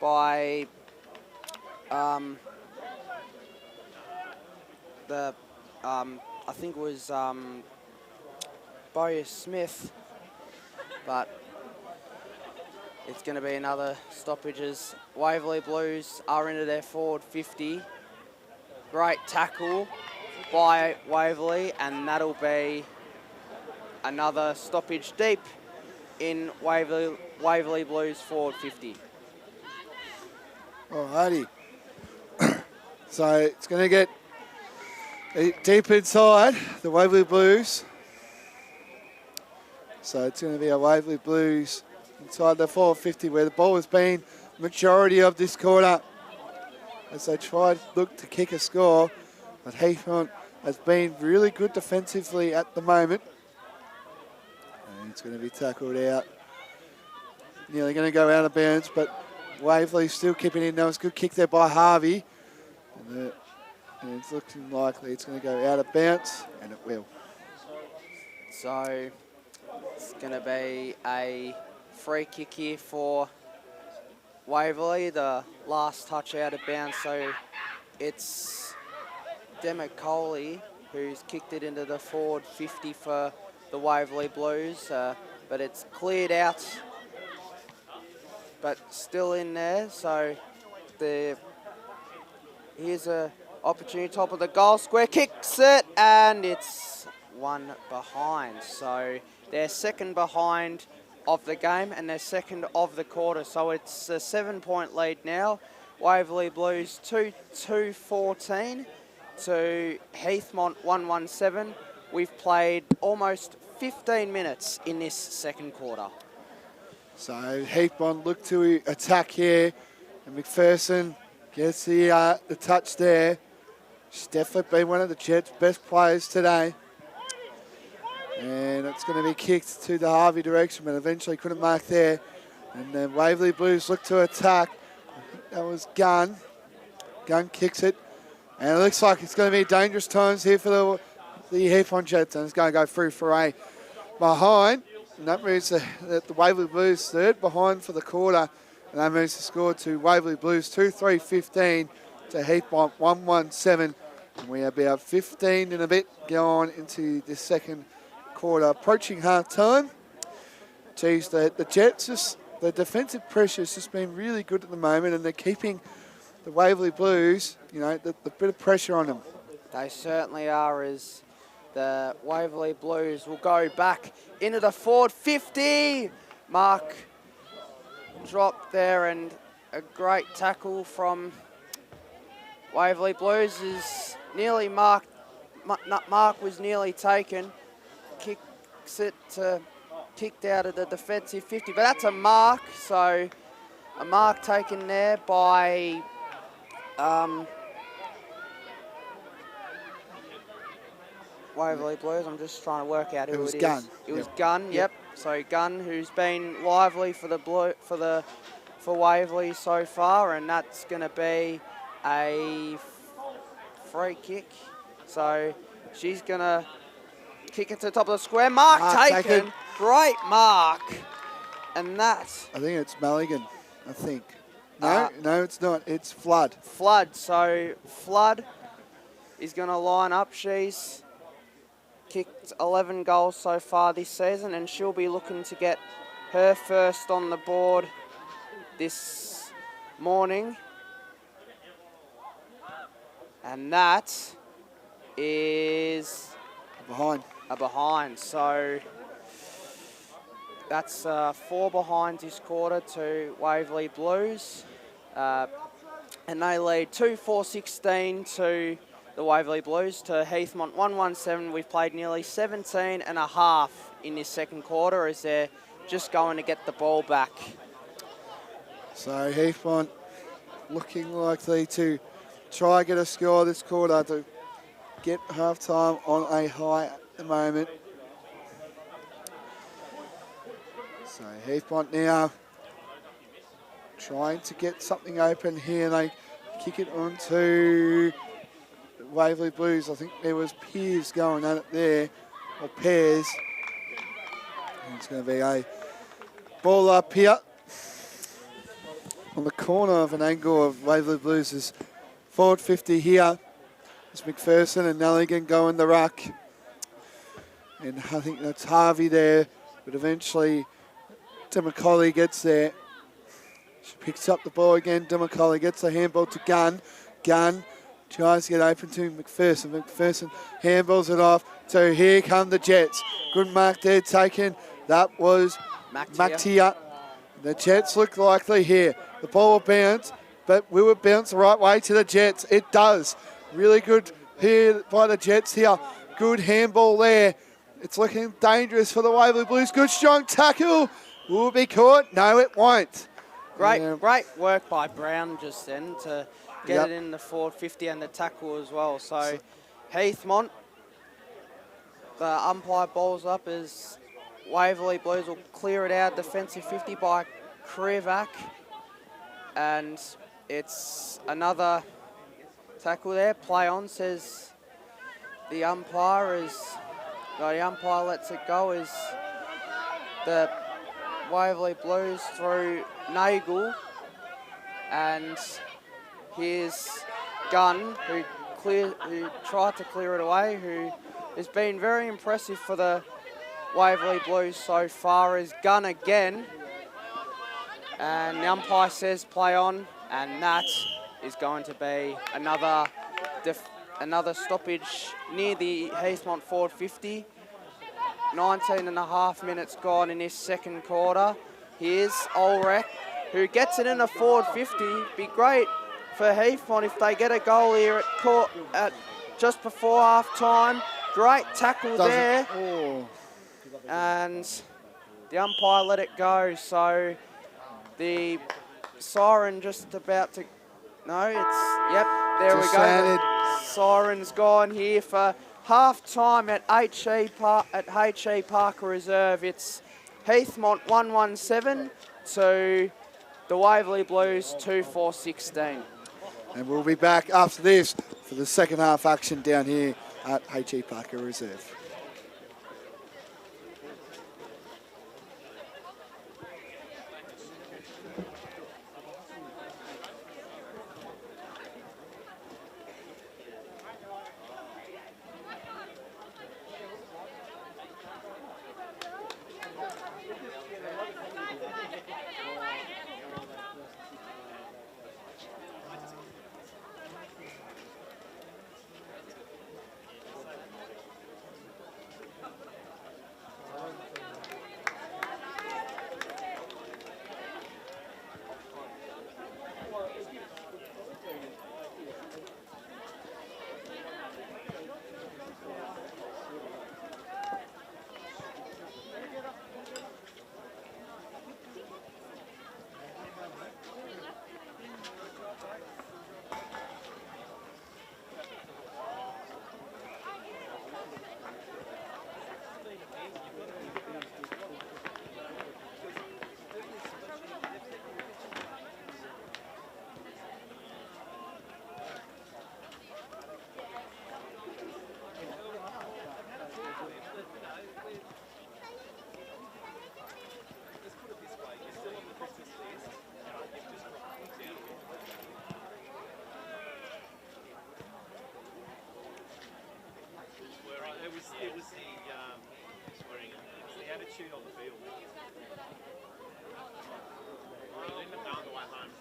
by I think it was Boyce Smith, but it's going to be another stoppages. Waverley Blues are into their forward 50. Great tackle by Waverley, and that'll be another stoppage deep in Waverley Blues forward 50. Alrighty. So it's going to get deep inside the Waverley Blues. So it's going to be a Waverley Blues inside the 450 where the ball has been majority of this quarter as they look to kick a score. But Heathmont has been really good defensively at the moment. And it's going to be tackled out. Nearly going to go out of bounds, but Waverley still keeping in. That was a good kick there by Harvey. And it's looking likely it's going to go out of bounds, and it will. So it's going to be a free kick here for Waverley, the last touch out of bounds. So it's Demet Coley who's kicked it into the forward 50 for the Waverley Blues, but it's cleared out, but still in there. So here's a opportunity, top of the goal square, kicks it, and it's one behind. So they're second behind of the game, and they're second of the quarter. So it's a 7-point lead now. Waverley Blues 2-14 to Heathmont 1-17. We've played almost 15 minutes in this second quarter. So Heathmont look to attack here, and McPherson gets the touch there. She's definitely been one of the Jets' best players today. And it's going to be kicked to the Harvey direction, but eventually couldn't mark there. And then Waverley Blues look to attack. I think that was Gunn. Gunn kicks it. And it looks like it's going to be dangerous times here for the Heathmont Jets. And it's going to go through for a behind. And that moves the Waverley Blues third behind for the quarter. And that moves the score to Waverley Blues 2-3-15 to Heathmont 1-17. And we are about 15 and a bit going into the second quarter, approaching half time. Geez, the Jets, the defensive pressure has just been really good at the moment, and they're keeping the Waverley Blues, the bit of pressure on them. They certainly are, as the Waverley Blues will go back into the forward 50. Mark dropped there, and a great tackle from Waverley Blues is nearly marked. Mark was nearly taken. Kicks it kicked out of the defensive 50, but that's a mark. So a mark taken there by Waverley Blues. I'm just trying to work out who it is. Gunn. It was Gunn. Yep. So Gunn, who's been lively for Waverley so far, and that's going to be a free kick. So she's going to kick it to the top of the square. Mark taken. Great mark. And that... I think it's Mulligan, I think. No, it's not. It's Flood. Flood. So Flood is going to line up. She's kicked 11 goals so far this season, and she'll be looking to get her first on the board this morning. And that is a behind. So that's 4 behinds this quarter to Waverley Blues. And they lead 2-4-16 to the Waverley Blues to Heathmont 1-17. We've played nearly 17 and a half in this second quarter as they're just going to get the ball back. So Heathmont looking likely to try and get a score this quarter to get half-time on a high at the moment. So Heathmont now trying to get something open here. They kick it onto Waverley Blues. I think there was Piers going at it there, or Pears. And it's going to be a Ball up here on the corner of an angle of Waverley Blues is forward 50 here. It's McPherson and Nelligan going the ruck. And I think that's Harvey there, but eventually DeMacaulay gets there. She picks up the ball again. DeMacaulay gets the handball to Gunn. Gunn tries to get open to McPherson. McPherson handballs it off. So here come the Jets. Good mark there taken. That was Mactia. The Jets look likely here. The ball will bounce, but will it bounce the right way to the Jets? It does. Really good here by the Jets here. Good handball there. It's looking dangerous for the Waverley Blues. Good strong tackle. Will it be caught? No, it won't. Great work by Brown just then to get it in the forward 50 and the tackle as well. So Heathmont, the umpire balls up as Waverley Blues will clear it out. Defensive 50 by Krivak. And it's another tackle there. Play on, says the umpire. The umpire lets it go as the Waverley Blues through Nagel. And here's Gunn, who tried to clear it away, who has been very impressive for the Waverley Blues so far, is Gunn again. And the umpire says play on, and that is going to be another stoppage near the Heathmont forward 50. 19 and a half minutes gone in this second quarter. Here's Ulrich, who gets it in the forward 50. Be great for Heathmont if they get a goal here at just before half time. Great tackle there. Oh. And the umpire let it go. So the siren just about to... No, it's... Yep, there we go. The siren's gone here for half-time at H.E Parker Reserve. It's Heathmont 1-1-7 to the Waverley Blues 2-4-16. And we'll be back after this for the second half action down here at H.E Parker Reserve. It was the attitude on the field. Well, in the down the way home.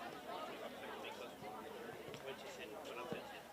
When she said, when I said,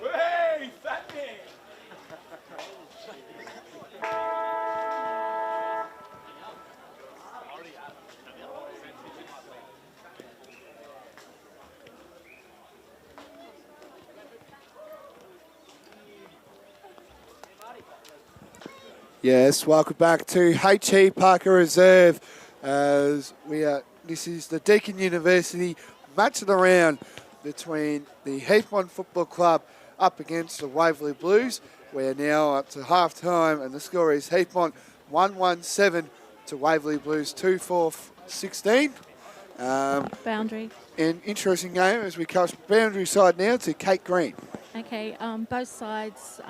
Hey, fat man! Yes, welcome back to H.E Parker Reserve. As this is the Deakin University Match of the round between the Heathmont Football Club up against the Waverley Blues. We're now up to half time, and the score is Heathmont 1-1-7 to Waverley Blues 2-4-16. Boundary. An interesting game as we coach boundary side now to Kate Green. Okay, both sides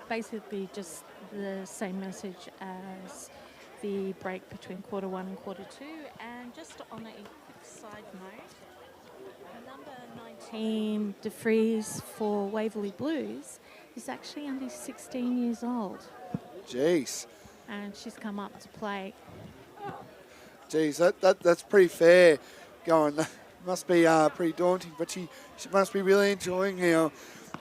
basically just the same message as the break between quarter one and quarter two. And just on a quick side note, number 19, DeFries for Waverley Blues, is actually only 16 years old. Jeez. And she's come up to play. Geez, that's pretty fair going. Must be pretty daunting, but she must be really enjoying how,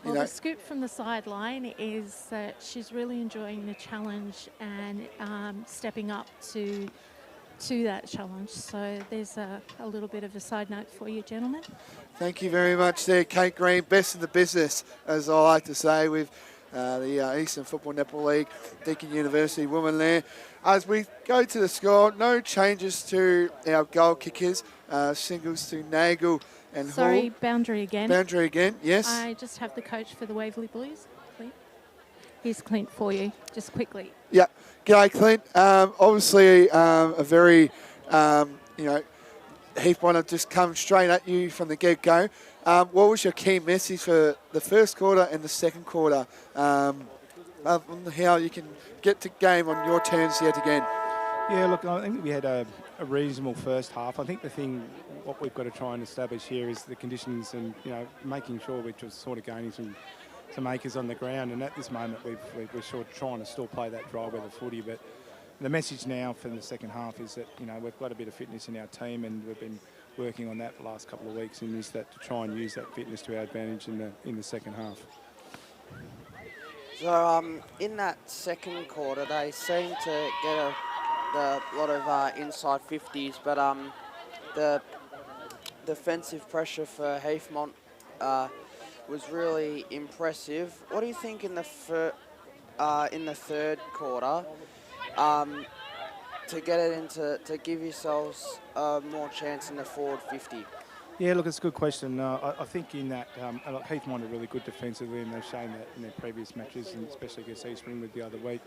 Well, the scoop from the sideline is that she's really enjoying the challenge and stepping up to that challenge. So there's a little bit of a side note for you, gentlemen. Thank you very much there, Kate Green. Best in the business, as I like to say, with the Eastern Football Netball League, Deakin University women there. As we go to the score, no changes to our goal kickers. Singles to Nagel and Sorry, Hall. boundary again. Boundary again, yes. I just have the coach for the Waverley Blues, Clint. Here's Clint for you, just quickly. Yeah. G'day, Clint. Obviously, a very, Heathmont have just come straight at you from the get-go. What was your key message for the first quarter and the second quarter? On how you can get to game on your terms yet again? Yeah, look, I think we had a reasonable first half. I think what we've got to try and establish here is the conditions and, making sure we're just sort of gaining some acres on the ground. And at this moment, we're sort of trying to still play that dry weather footy. But the message now for the second half is that, we've got a bit of fitness in our team, and we've been working on that the last couple of weeks, and is that to try and use that fitness to our advantage in the second half. So in that second quarter, they seemed to get a lot of inside 50s, but the defensive pressure for Heathmont was really impressive. What do you think in the third quarter to get it to give yourselves more chance in the forward 50? Yeah, look, it's a good question. I think in that, Heathmont are really good defensively, and they've shown that in their previous matches, and especially against East Ringwood the other week.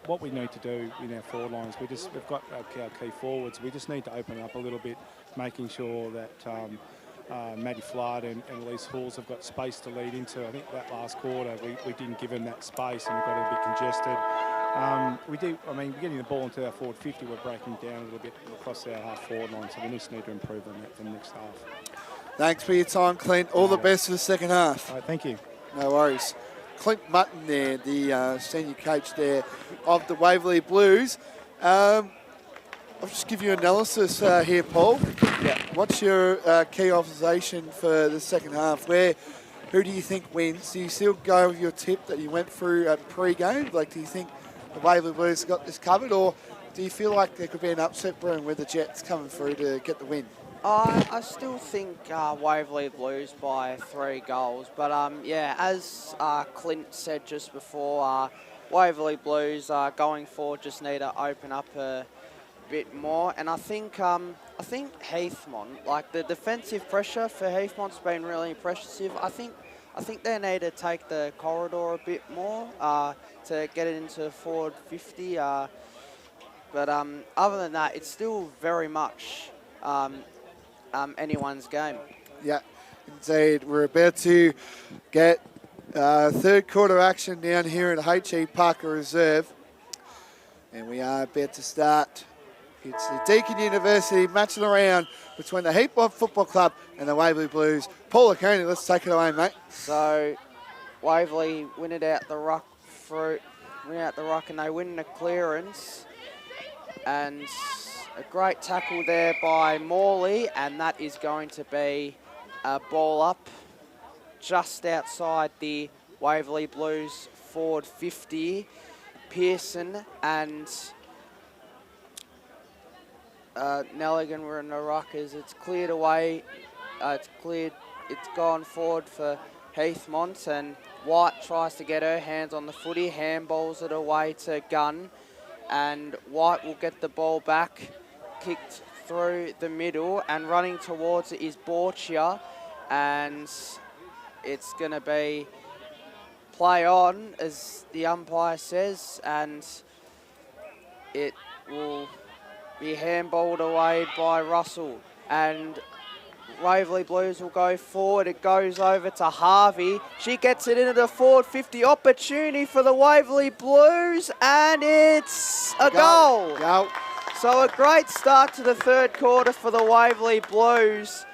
What we need to do in our forward lines, we've got our key forwards. We just need to open up a little bit, making sure that Maddie Flood and Elise Halls have got space to lead into. I think that last quarter we didn't give them that space, and we got a bit congested. We're getting the ball into our forward 50, we're breaking down a little bit across our half forward line, so we just need to improve on that for the next half. Thanks for your time, Clint. All the best for the second half. All right, thank you. No worries. Clint Mutton there, the senior coach there of the Waverley Blues. I'll just give you analysis here, Paul. Yeah. What's your key observation for the second half? Who do you think wins? Do you still go with your tip that you went through at pre-game? Do you think the Waverley Blues got this covered, or do you feel like there could be an upset brewing with the Jets coming through to get the win? I still think Waverley Blues by 3 goals, but yeah, as Clint said just before, Waverley Blues going forward just need to open up a bit more, and I think Heathmont, like the defensive pressure for Heathmont's been really impressive. I think they need to take the corridor a bit more to get it into forward 50. But other than that, it's still very much anyone's game. Yeah, indeed. We're about to get third quarter action down here at H.E Parker Reserve. And we are about to start. It's the Deakin University Match of the round between the Heathmont Football Club and the Waverley Blues. Paul O'Coney, let's take it away, mate. So Waverley win it out the ruck and they win the clearance. And a great tackle there by Morley, and that is going to be a ball up just outside the Waverley Blues forward 50. Pearson and Nelligan were in the ruckers. It's cleared away. It's gone forward for Heathmont, and White tries to get her hands on the footy, handballs it away to Gunn, and White will get the ball back, kicked through the middle, and running towards it is Borchia, and it's going to be play on, as the umpire says, and it will be handballed away by Russell, and Waverley Blues will go forward. It goes over to Harvey. She gets it into the forward 50. Opportunity for the Waverley Blues, and it's a goal. So a great start to the third quarter for the Waverley Blues,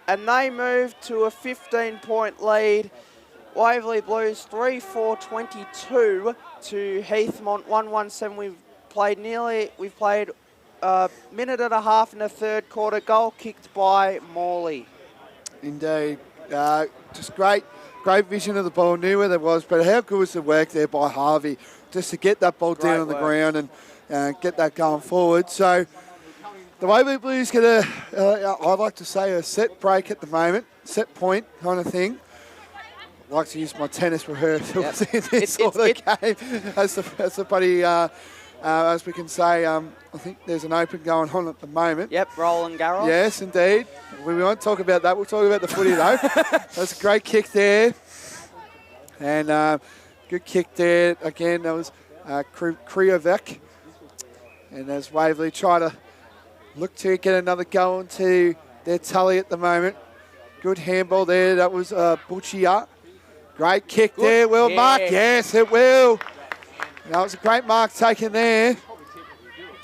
and they move to a 15-point lead. Waverley Blues 3-4-22 to Heathmont 1-1-7. We've played a minute and a half in the third quarter. Goal kicked by Morley. Indeed. Just great vision of the ball. Knew where there was, but how good was the work there by Harvey just to get that ball down on the ground and get that going forward. So the Waverley Blues get I'd like to say a set break at the moment, set point kind of thing. I like to use my tennis rehearsals in this sort of game as the buddy. As we can say, I think there's an open going on at the moment. Yep, Roland Garros. Yes, indeed. We won't talk about that. We'll talk about the footy, though. That's a great kick there. And good kick there. Again, that was Kriovec. And as Waverley try to look to get another go into their tally at the moment. Good handball there. That was Buchia. Great kick there. Will mark? Yes, it will. That was a great mark taken there.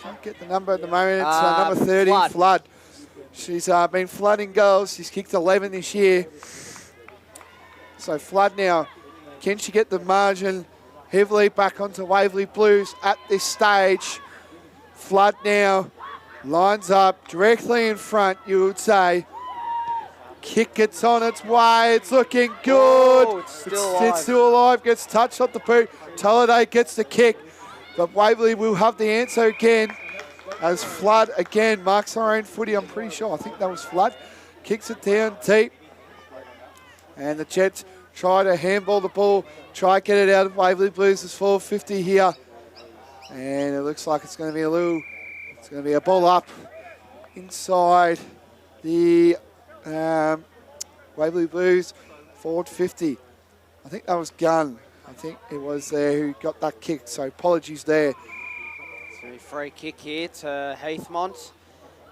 Can't get the number at the moment. It's number 30, Flood. She's been flooding goals. She's kicked 11 this year. So Flood now, can she get the margin heavily back onto Waverley Blues at this stage? Flood now lines up directly in front, you would say. Kick gets on its way. It's looking good. Oh, it's still alive. Gets touched off the boot. Talladay gets the kick. But Waverley will have the answer again as Flood again marks her own footy. I'm pretty sure. I think that was Flood. Kicks it down deep. And the Jets try to handball the ball. Try to get it out of Waverley Blues. It's 4:50 here. And it looks like it's going to be it's going to be a ball up inside the Waverley Blues forward 50. I think that was Gunn. I think it was there who got that kick, so apologies there. So a free kick here to Heathmont,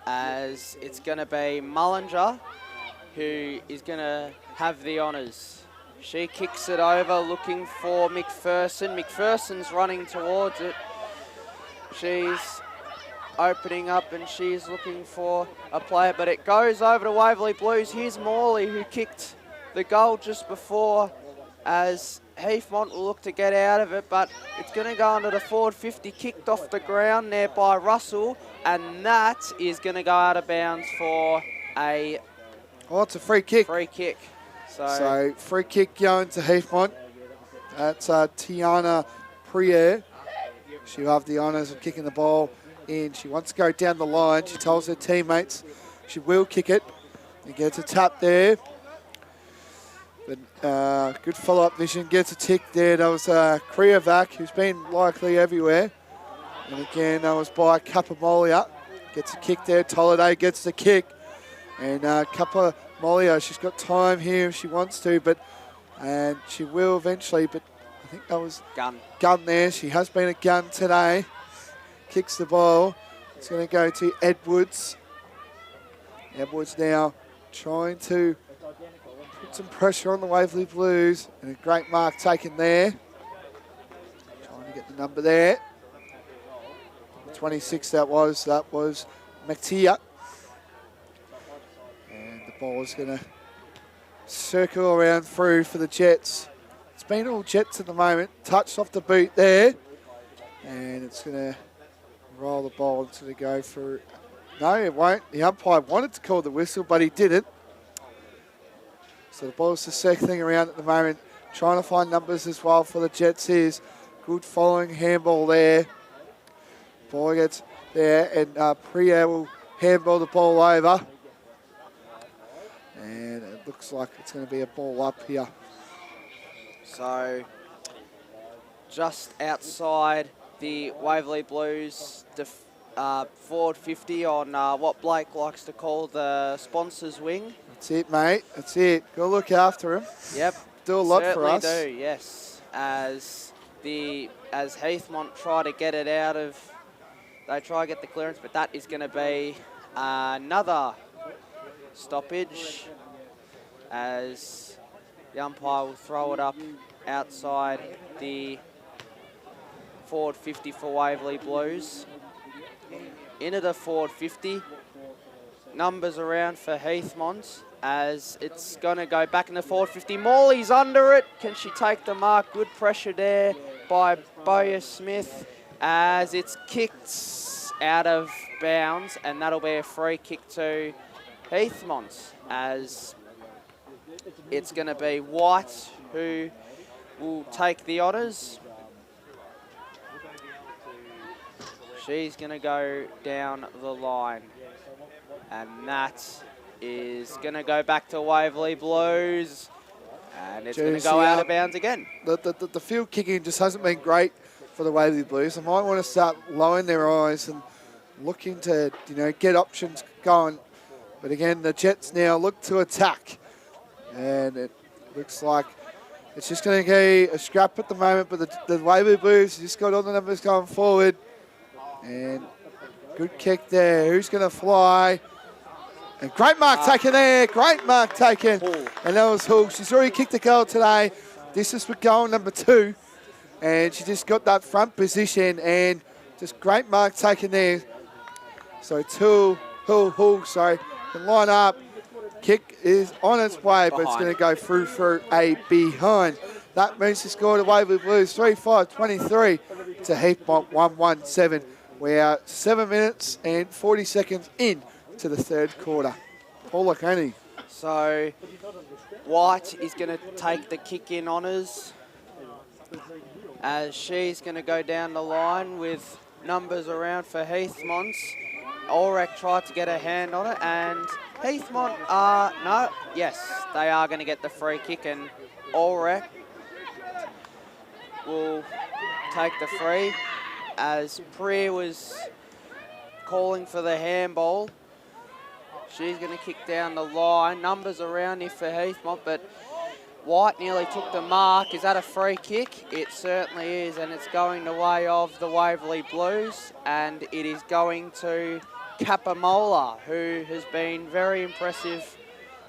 as it's going to be Mullinger who is going to have the honours. She kicks it over looking for McPherson. McPherson's running towards it. She's opening up and she's looking for a player, but it goes over to Waverley Blues. Here's Morley who kicked the goal just before, as Heathmont will look to get out of it, but it's going to go under the forward 50, kicked off the ground there by Russell, and that is going to go out of bounds for a... Oh, it's a free kick. Free kick. So free kick going to Heathmont. That's Tiana Priere. She'll have the honours of kicking the ball in. She wants to go down the line. She tells her teammates She will kick it. And gets a tap there. But good follow-up vision. Gets a tick there. That was Kriavac, who's been likely everywhere. And again, that was by Kapamolia. Gets a kick there. Tolliday gets the kick. And Kapamolia, she's got time here if she wants to, and she will eventually, but I think that was gun there. She has been a gun today. Kicks the ball. It's going to go to Edwards. Edwards now trying to put some pressure on the Waverley Blues. And a great mark taken there. Trying to get the number there. 26 that was Mactia. And the ball is going to circle around through for the Jets. It's been all Jets at the moment. Touched off the boot there. And it's going to roll the ball into the go for... No, it won't. The umpire wanted to call the whistle, but he didn't. So the ball's the circling around at the moment. Trying to find numbers as well for the Jets is. Good following handball there. Ball gets there, and Priya will handball the ball over. And it looks like it's going to be a ball up here. So, just outside the Waverley Blues forward 50 on what Blake likes to call the sponsors wing. That's it, mate. That's it. Go look after him. Yep. Do a lot for us. Certainly do, yes. As Heathmont try to get it out of... They try to get the clearance, but that is going to be another stoppage as the umpire will throw it up outside the forward 50 for Waverley Blues. Into the forward 50. Numbers around for Heathmont as it's going to go back in the forward 50. Morley's under it. Can she take the mark? Good pressure there by Boya Smith as it's kicked out of bounds, and that'll be a free kick to Heathmont as it's going to be White who will take the honours. She's going to go down the line, and that is going to go back to Waverley Blues, and it's going to go out of bounds again. The field kicking just hasn't been great for the Waverley Blues. They might want to start lowering their eyes and looking to, get options going. But again, the Jets now look to attack, and it looks like it's just going to be a scrap at the moment. But the Waverley Blues just got all the numbers going forward, and good kick there. Who's going to fly? And great mark taken there. Great mark taken. And that was Hull. She's already kicked a goal today. This is for goal number 2. And she just got that front position, and just great mark taken there. So Hull, can line up. Kick is on its way, but it's going to go through for a behind. That means the score to Waverley Blues 3-5-23 to Heathmont 1-1-7. We are 7 minutes and 40 seconds in to the third quarter. Paula Coney. So White is going to take the kick in honours as she's going to go down the line with numbers around for Heathmont. Ulrich tried to get a hand on it, and Heathmont they are going to get the free kick, and Ulrich will take the free as Priya was calling for the handball. She's going to kick down the line. Numbers around here for Heathmont, but White nearly took the mark. Is that a free kick? It certainly is, and it's going the way of the Waverley Blues, and it is going to Kapamola, who has been very impressive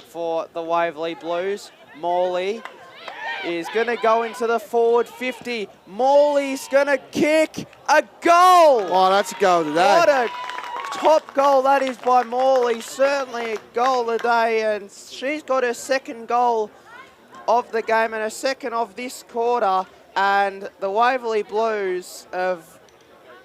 for the Waverley Blues. Morley is going to go into the forward 50. Morley's going to kick a goal. Oh, that's a goal today. What a top goal that is by Morley. Certainly a goal today, and she's got her second goal of the game and a second of this quarter, and the Waverley Blues have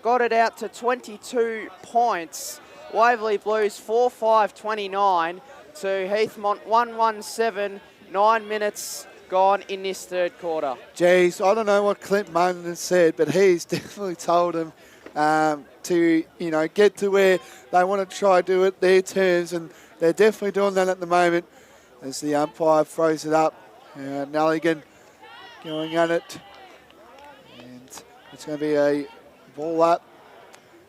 got it out to 22 points. Waverley Blues 4-5-29 to Heathmont 1-1-7, 9 minutes gone in this third quarter. Geez, I don't know what Clint Martin has said, but he's definitely told them to, get to where they want to try to do it their terms and they're definitely doing that at the moment as the umpire throws it up. Nelligan going at it. And it's going to be a ball up.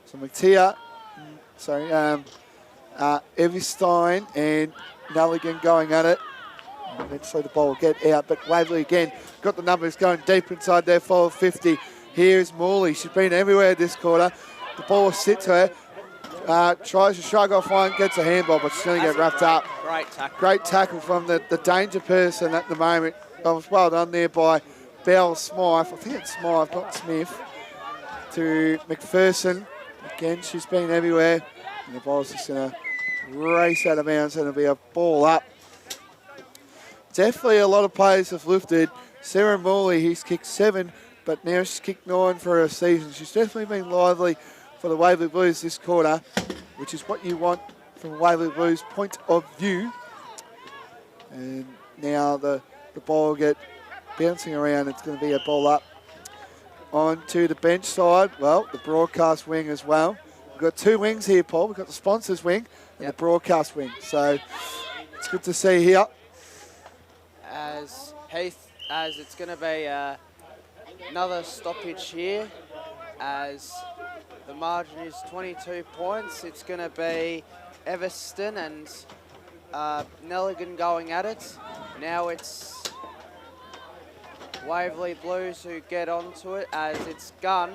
So Everstein and Nelligan going at it. And eventually the ball will get out, but Waverley again got the numbers going deep inside their forward 50. Here's Morley. She's been everywhere this quarter. The ball will sit to her. Tries to shrug off one, gets a handball, but she's going to get wrapped up. Great tackle. Great tackle from the danger person at the moment. Well done there by Bell Smythe. I think it's Smythe, not Smith. To McPherson. Again, she's been everywhere. And the ball's just going to race out of bounds and it'll be a ball up. Definitely a lot of players have lifted. Sarah Morley, he's kicked 7, but now she's kicked 9 for her season. She's definitely been lively for the Waverley Blues this quarter, which is what you want from a Waverley Blues point of view. And now the ball will get bouncing around. It's going to be a ball up onto the bench side. Well, the broadcast wing as well. We've got 2 wings here, Paul. We've got the sponsors wing and the broadcast wing. So it's good to see here. As it's going to be another stoppage here, as the margin is 22 points. It's going to be Everston and Nelligan going at it. Now it's Waverley Blues who get onto it, as it's Gunn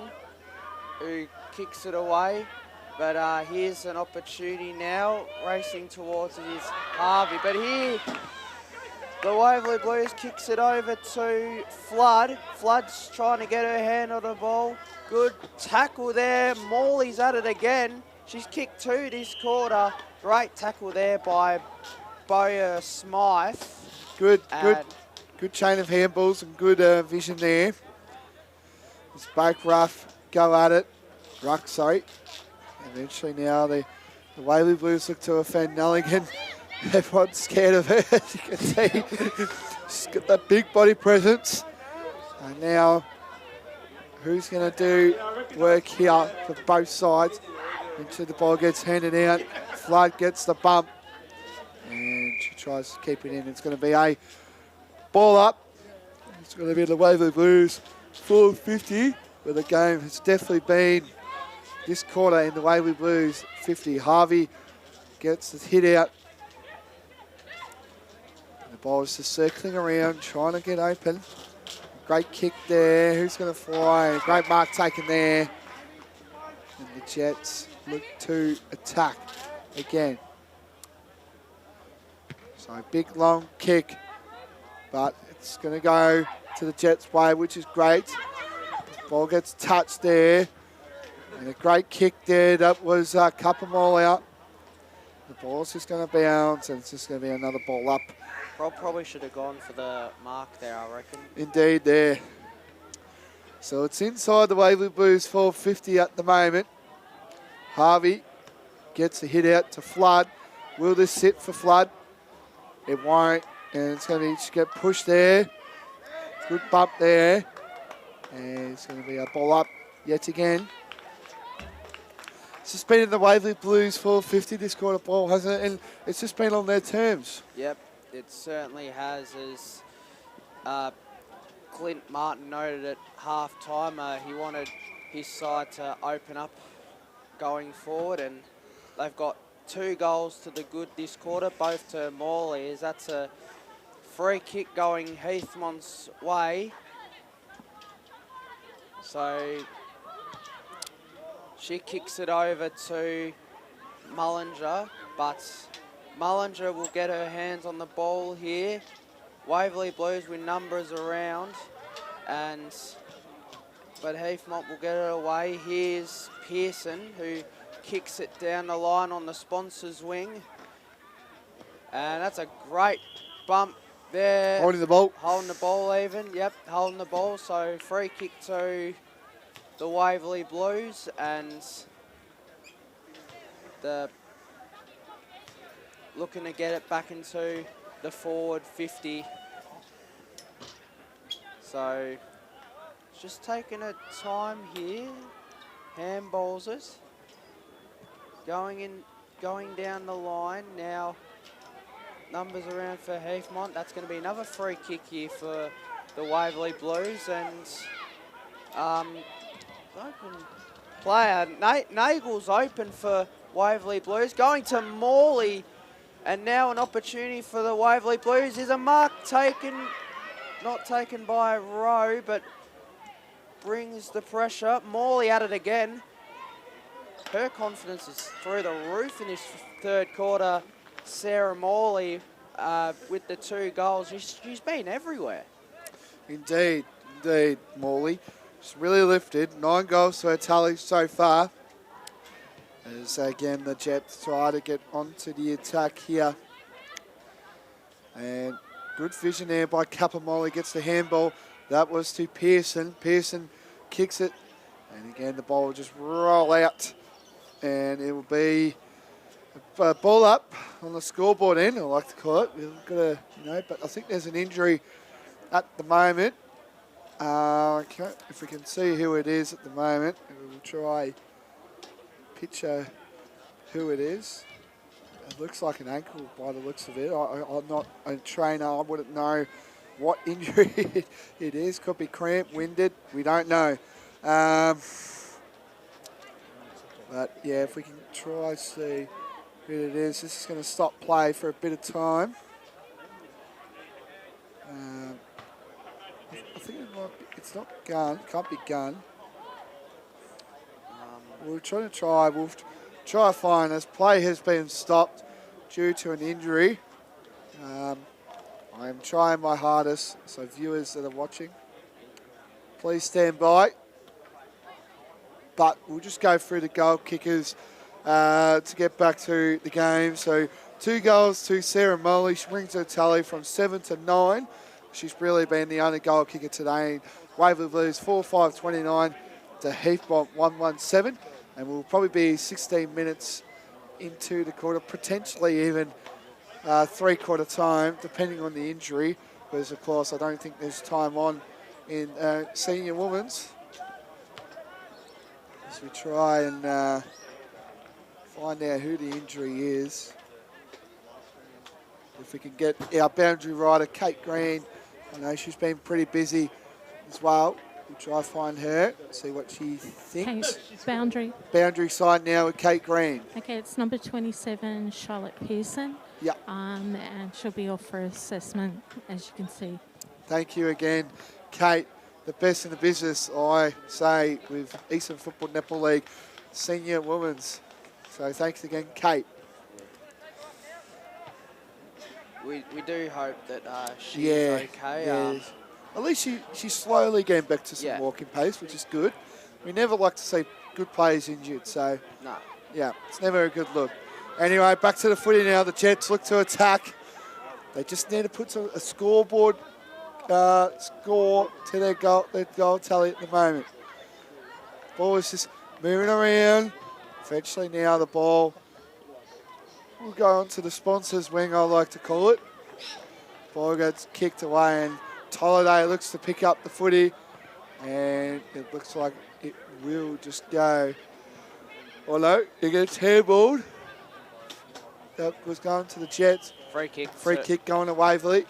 who kicks it away. But here's an opportunity now, racing towards it is Harvey. But here, the Waverley Blues kicks it over to Flood. Flood's trying to get her hand on the ball. Good tackle there. Morley's at it again. She's kicked 2 this quarter. Great tackle there by Boya Smythe. Good chain of handballs and good vision there. It's both go at it. Eventually now the Waverley Blues look to offend Nelligan. Everyone's scared of her, as you can see. She's got that big body presence. And now, who's going to do work here for both sides? Eventually the ball gets handed out. Flood gets the bump. And she tries to keep it in. It's going to be a ball up. It's going to be the Waverley Blues 450, where the game has definitely been this quarter in the Waverley Blues 50. Harvey gets the hit out. The ball is just circling around, trying to get open. Great kick there. Who's going to fly? Great mark taken there. And the Jets look to attack again. So a big long kick, but it's going to go to the Jets' way, which is great. Ball gets touched there. And a great kick there. That was cup them all out. The ball's just going to bounce, and it's just going to be another ball up. Probably should have gone for the mark there, I reckon. Indeed there. So it's inside the Waverley Blues 450 at the moment. Harvey gets the hit out to Flood. Will this sit for Flood? It won't. And it's going to be, get pushed there. Good bump there. And it's going to be a ball up yet again. It's just been in the Waverley Blues 450 this quarter, Paul, hasn't it? And it's just been on their terms. Yep, it certainly has. As Clint Martin noted at half-time, he wanted his side to open up going forward, and they've got 2 goals to the good this quarter, both to Morley, as that's a free kick going Heathmont's way. So she kicks it over to Mullinger, but Mullinger will get her hands on the ball here. Waverley Blues with numbers around, but Heathmont will get it away. Here's Pearson, who kicks it down the line on the sponsors wing. And that's a great bump there. Holding the ball. Holding the ball even, yep, holding the ball. So free kick to the Waverley Blues, and looking to get it back into the forward 50. So just taking a time here. Handballs it. Going in going down the line. Now, numbers around for Heathmont. That's going to be another free kick here for the Waverley Blues. And open player, Nagel's open for Waverley Blues. Going to Morley. And now an opportunity for the Waverley Blues. Is a mark taken, not taken by Rowe, but brings the pressure. Morley at it again. Her confidence is through the roof in this third quarter. Sarah Morley with the 2 goals. She's been everywhere. Indeed, Morley. She's really lifted. 9 goals to her tally so far. As again, the Jets try to get onto the attack here. And good vision there by Kappa-Molly. Gets the handball. That was to Pearson. Pearson kicks it. And again, the ball will just roll out. And it will be a ball up on the scoreboard end, I like to call it. We've got to, but I think there's an injury at the moment. If we can see who it is at the moment, we'll try picture who it is. It looks like an ankle by the looks of it. I'm not a trainer. I wouldn't know what injury it is. Could be cramp, winded. We don't know. But yeah, if we can try see who it is. This is going to stop play for a bit of time. I think it might be, it's not Gun. Can't be Gun. We'll try to find this. Play has been stopped due to an injury. I am trying my hardest, so viewers that are watching, please stand by. But we'll just go through the goal kickers to get back to the game. So 2 goals to Sarah Moley. She brings her tally from 7 to 9. She's really been the only goal kicker today. Waverley Blues 4-5-29 to Heathmont 1-1-7. And we'll probably be 16 minutes into the quarter, potentially even 3/4 time, depending on the injury. Because, of course, I don't think there's time on in senior women's. As we try and find out who the injury is. If we can get our boundary rider, Kate Green. I know she's been pretty busy as well. We'll try to find her, see what she thinks. Boundary. Boundary side now with Kate Green. Okay, it's number 27, Charlotte Pearson. Yeah. And she'll be off for assessment, as you can see. Thank you again, Kate. The best in the business, I say, with Eastern Football Netball League Senior Women's. So thanks again, Kate. We do hope that she's okay. Yeah. At least she's slowly getting back to some walking pace, which is good. We never like to see good players injured, so no. Yeah, it's never a good look. Anyway, back to the footy now. The Jets look to attack. They just need to put a scoreboard score to their goal tally at the moment. Ball is just moving around. Eventually now the ball will go on to the sponsors wing, I like to call it. Ball gets kicked away and Tolliday looks to pick up the footy, and it looks like it will just go. Oh no, it gets handballed. That was going to the Jets. Free kick. Free kick going to Waverley.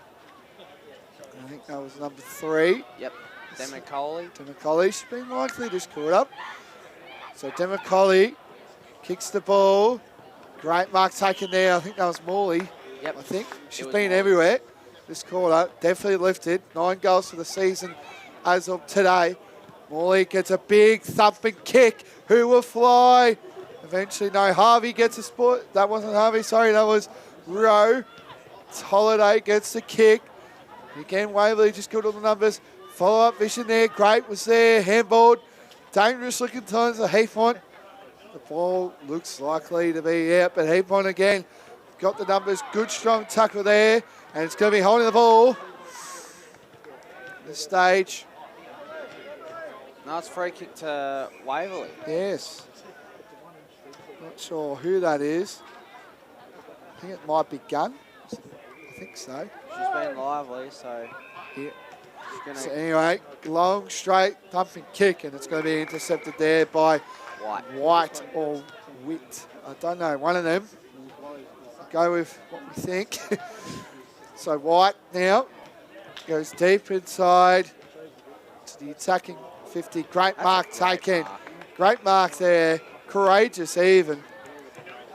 I think that was number 3. Yep, Demicoli. Demicoli. She's been likely just caught up. So Demicoli kicks the ball. Great mark taken there. I think that was Morley. Yep. I think she's been everywhere this quarter. Definitely lifted. 9 goals for the season as of today. Morley gets a big thumping kick. Who will fly? Eventually, no. Harvey gets a sport. That wasn't Harvey. Sorry, that was Rowe. Holiday gets the kick. Again, Waverley just got all the numbers. Follow-up vision there. Great was there. Handballed. Dangerous looking times for Heathmont. The ball looks likely to be out, but Heathmont again got the numbers. Good, strong tackle there. And it's going to be holding the ball. This stage. Nice free kick to Waverley. Yes. Not sure who that is. I think it might be Gunn. I think so. She's been lively, so... Yeah. She's So anyway, long, straight, thumping kick, and it's going to be intercepted there by White or Witt. I don't know, one of them. go with what we think. So White now goes deep inside to the attacking 50. Great mark taken. Great mark there. Courageous even.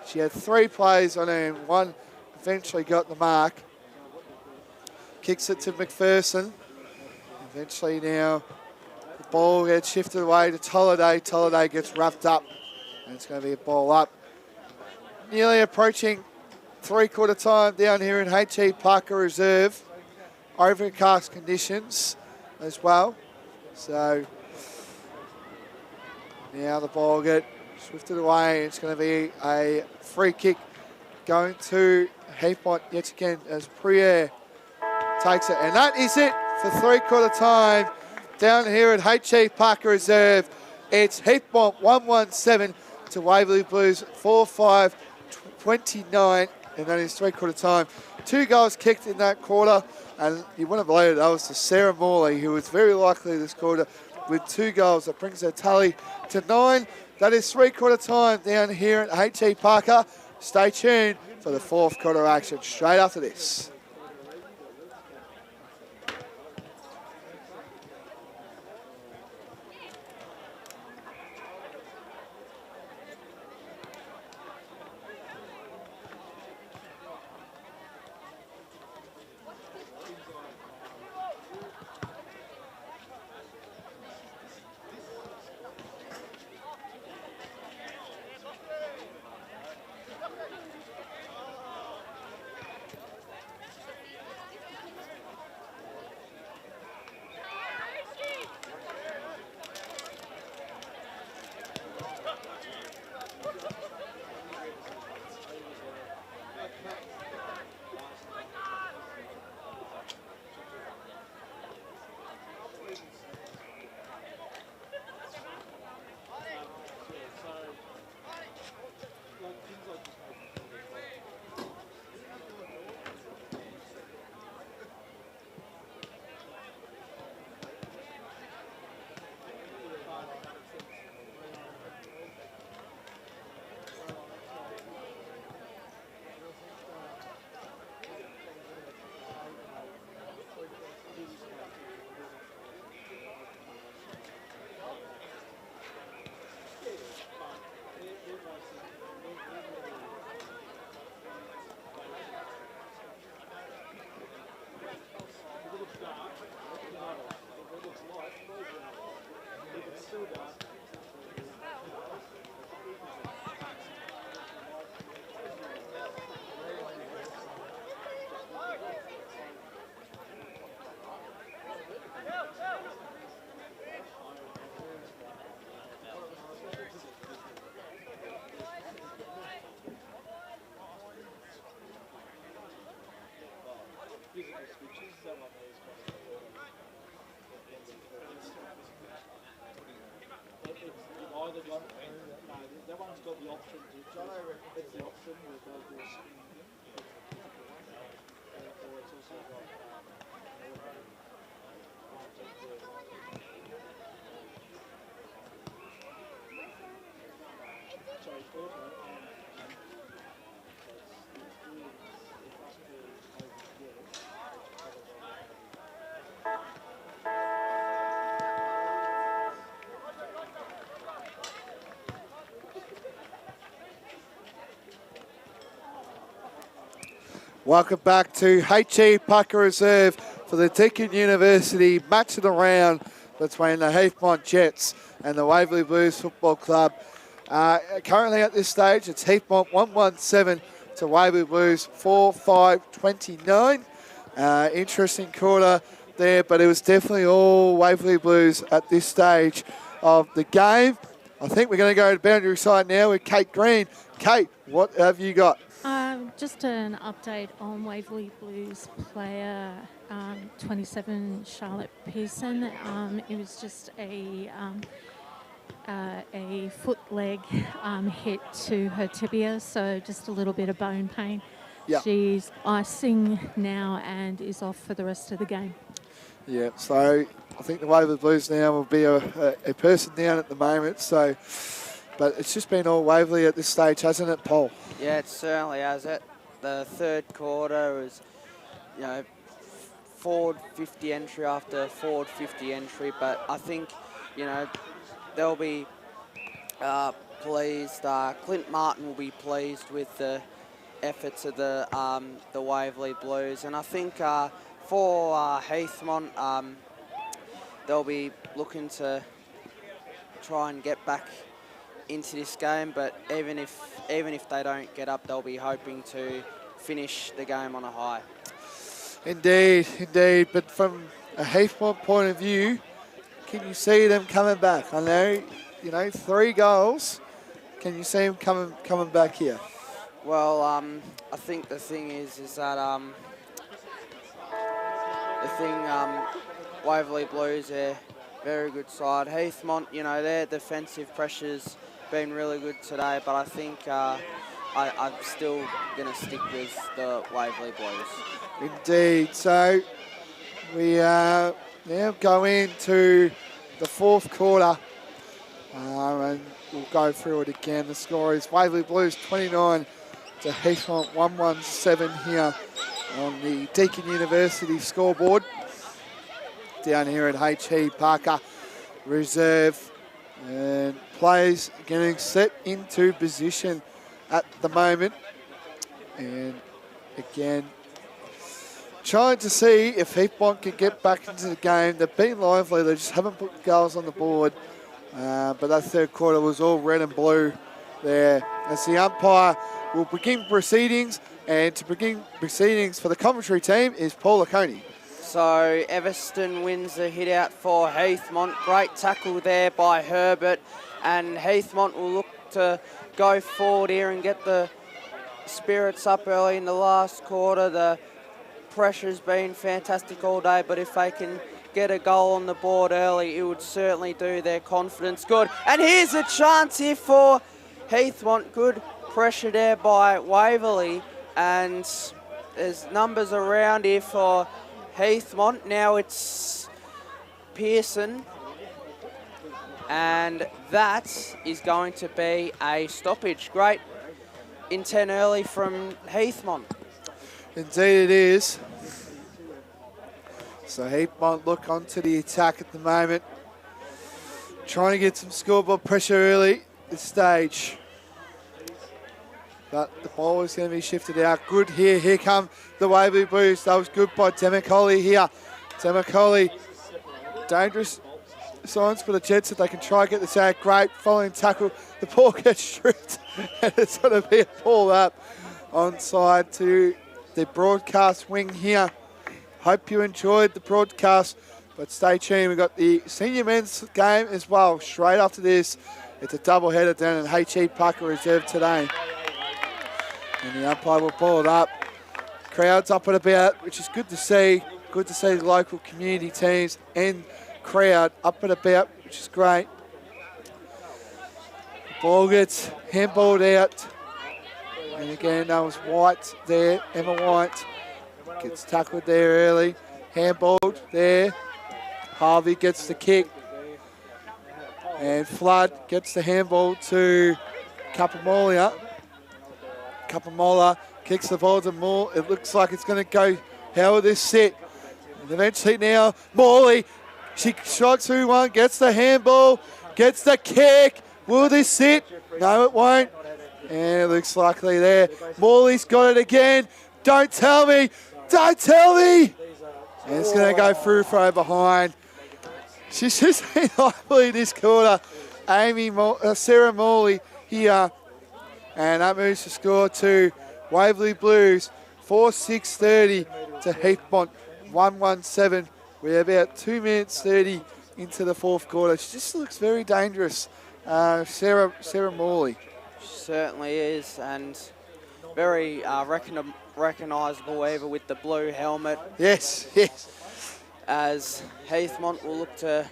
She had 3 plays on her and 1 eventually got the mark. Kicks it to McPherson. Eventually now the ball gets shifted away to Tolliday. Tolliday gets roughed up and it's going to be a ball up. Nearly approaching 3/4 time down here in H.E Parker Reserve. Overcast conditions as well. So now the ball gets swifted away. It's going to be a free kick going to Heathmont yet again as Priere takes it. And that is it for 3/4 time down here at H.E Parker Reserve. It's Heathmont 117 to Waverley Blues 4-5-29. And that is 3/4 time. 2 goals kicked in that quarter. And you wouldn't believe it, that was to Sarah Morley, who was very likely this quarter with 2 goals. That brings her tally to 9. That is 3/4 time down here at H.E Parker. Stay tuned for the 4th quarter action straight after this. That one's got the option to. John, I reckon it's the option where they'll do a spin. Or it's also got. Sorry, Welcome back to H.E Parker Reserve for the Deakin University Match of the round between the Heathmont Jets and the Waverley Blues Football Club. Currently at this stage, it's Heathmont 117 to Waverley Blues 4-5-29. Interesting quarter there, but it was definitely all Waverley Blues at this stage of the game. I think we're going to go to boundary side now with Kate Green. Kate, what have you got? Just an update on Waverley Blues player 27, Charlotte Pearson. It was just a foot leg hit to her tibia, so just a little bit of bone pain. Yep. She's icing now and is off for the rest of the game. Yeah, so I think the Waverley Blues now will be a person down at the moment. So, but it's just been all Waverley at this stage, hasn't it, Paul? Yeah, it certainly has. It the third quarter was, you know, forward 50 entry after forward 50 entry, but I think, you know, they'll be pleased. Clint Martin will be pleased with the efforts of the Waverley Blues, and I think for Heathmont, they'll be looking to try and get back into this game, but even if they don't get up, they'll be hoping to finish the game on a high. Indeed, indeed. But from a Heathmont point of view, can you see them coming back? I know, you know, 3 goals. Can you see them coming back here? Well, I think the thing is that Waverley Blues, they're very good side. Heathmont, you know, their defensive pressure's been really good today, but I think I'm still going to stick with the Waverley Blues. Indeed. So we now go into the 4th quarter, and we'll go through it again. The score is Waverley Blues 29 to Heathmont 117 here on the Deakin University scoreboard. Down here at H.E Parker Reserve, and players getting set into position at the moment. And again, trying to see if Heathmont can get back into the game. They've been lively, they just haven't put goals on the board. But that 3rd quarter was all red and blue there. As the umpire will begin proceedings, and to begin proceedings for the commentary team is Paul Laconi. So Everston wins the hit out for Heathmont. Great tackle there by Herbert, and Heathmont will look to go forward here and get the spirits up early in the last quarter. The pressure's been fantastic all day, but if they can get a goal on the board early, it would certainly do their confidence good. And here's a chance here for Heathmont. Good pressure there by Waverley, and there's numbers around here for Heathmont. Now it's Pearson, and that is going to be a stoppage. Great intent early from Heathmont. Indeed it is. So Heathmont look onto the attack at the moment, trying to get some scoreboard pressure early at this stage. But the ball is going to be shifted out. Good here. Here come the Waverley Blues. That was good by Demicoli here. Demicoli, dangerous signs for the Jets that they can try and get this out. Great following tackle. The ball gets stripped, and it's going to be a ball up onside to the broadcast wing here. Hope you enjoyed the broadcast, but stay tuned. We've got the senior men's game as well. Straight after this, it's a double-header down at H.E Parker Reserve today. And the umpire will pull it up. Crowds up and about, which is good to see. Good to see the local community teams and crowd up and about, which is great. The ball gets handballed out. And again, that was White there, Emma White. Gets tackled there early. Handballed there. Harvey gets the kick. And Flood gets the handball to Capamolia. Capamola kicks the ball to Moore. It looks like it's going to go. How will this sit? And eventually now, Morley. She strikes through one, gets the handball, gets the kick. Will this sit? No, it won't. And it looks likely there. Morley's got it again. Don't tell me. Don't tell me. And it's going to go through from behind. She's just been lively this quarter. Sarah Morley here. And that moves the score to Waverley Blues 4-6-30 to Heathmont 1-1-7. We're about 2 minutes 30 into the 4th quarter. She just looks very dangerous, Sarah Morley. She certainly is, and very recognisable even with the blue helmet. Yes, yes. As Heathmont will look to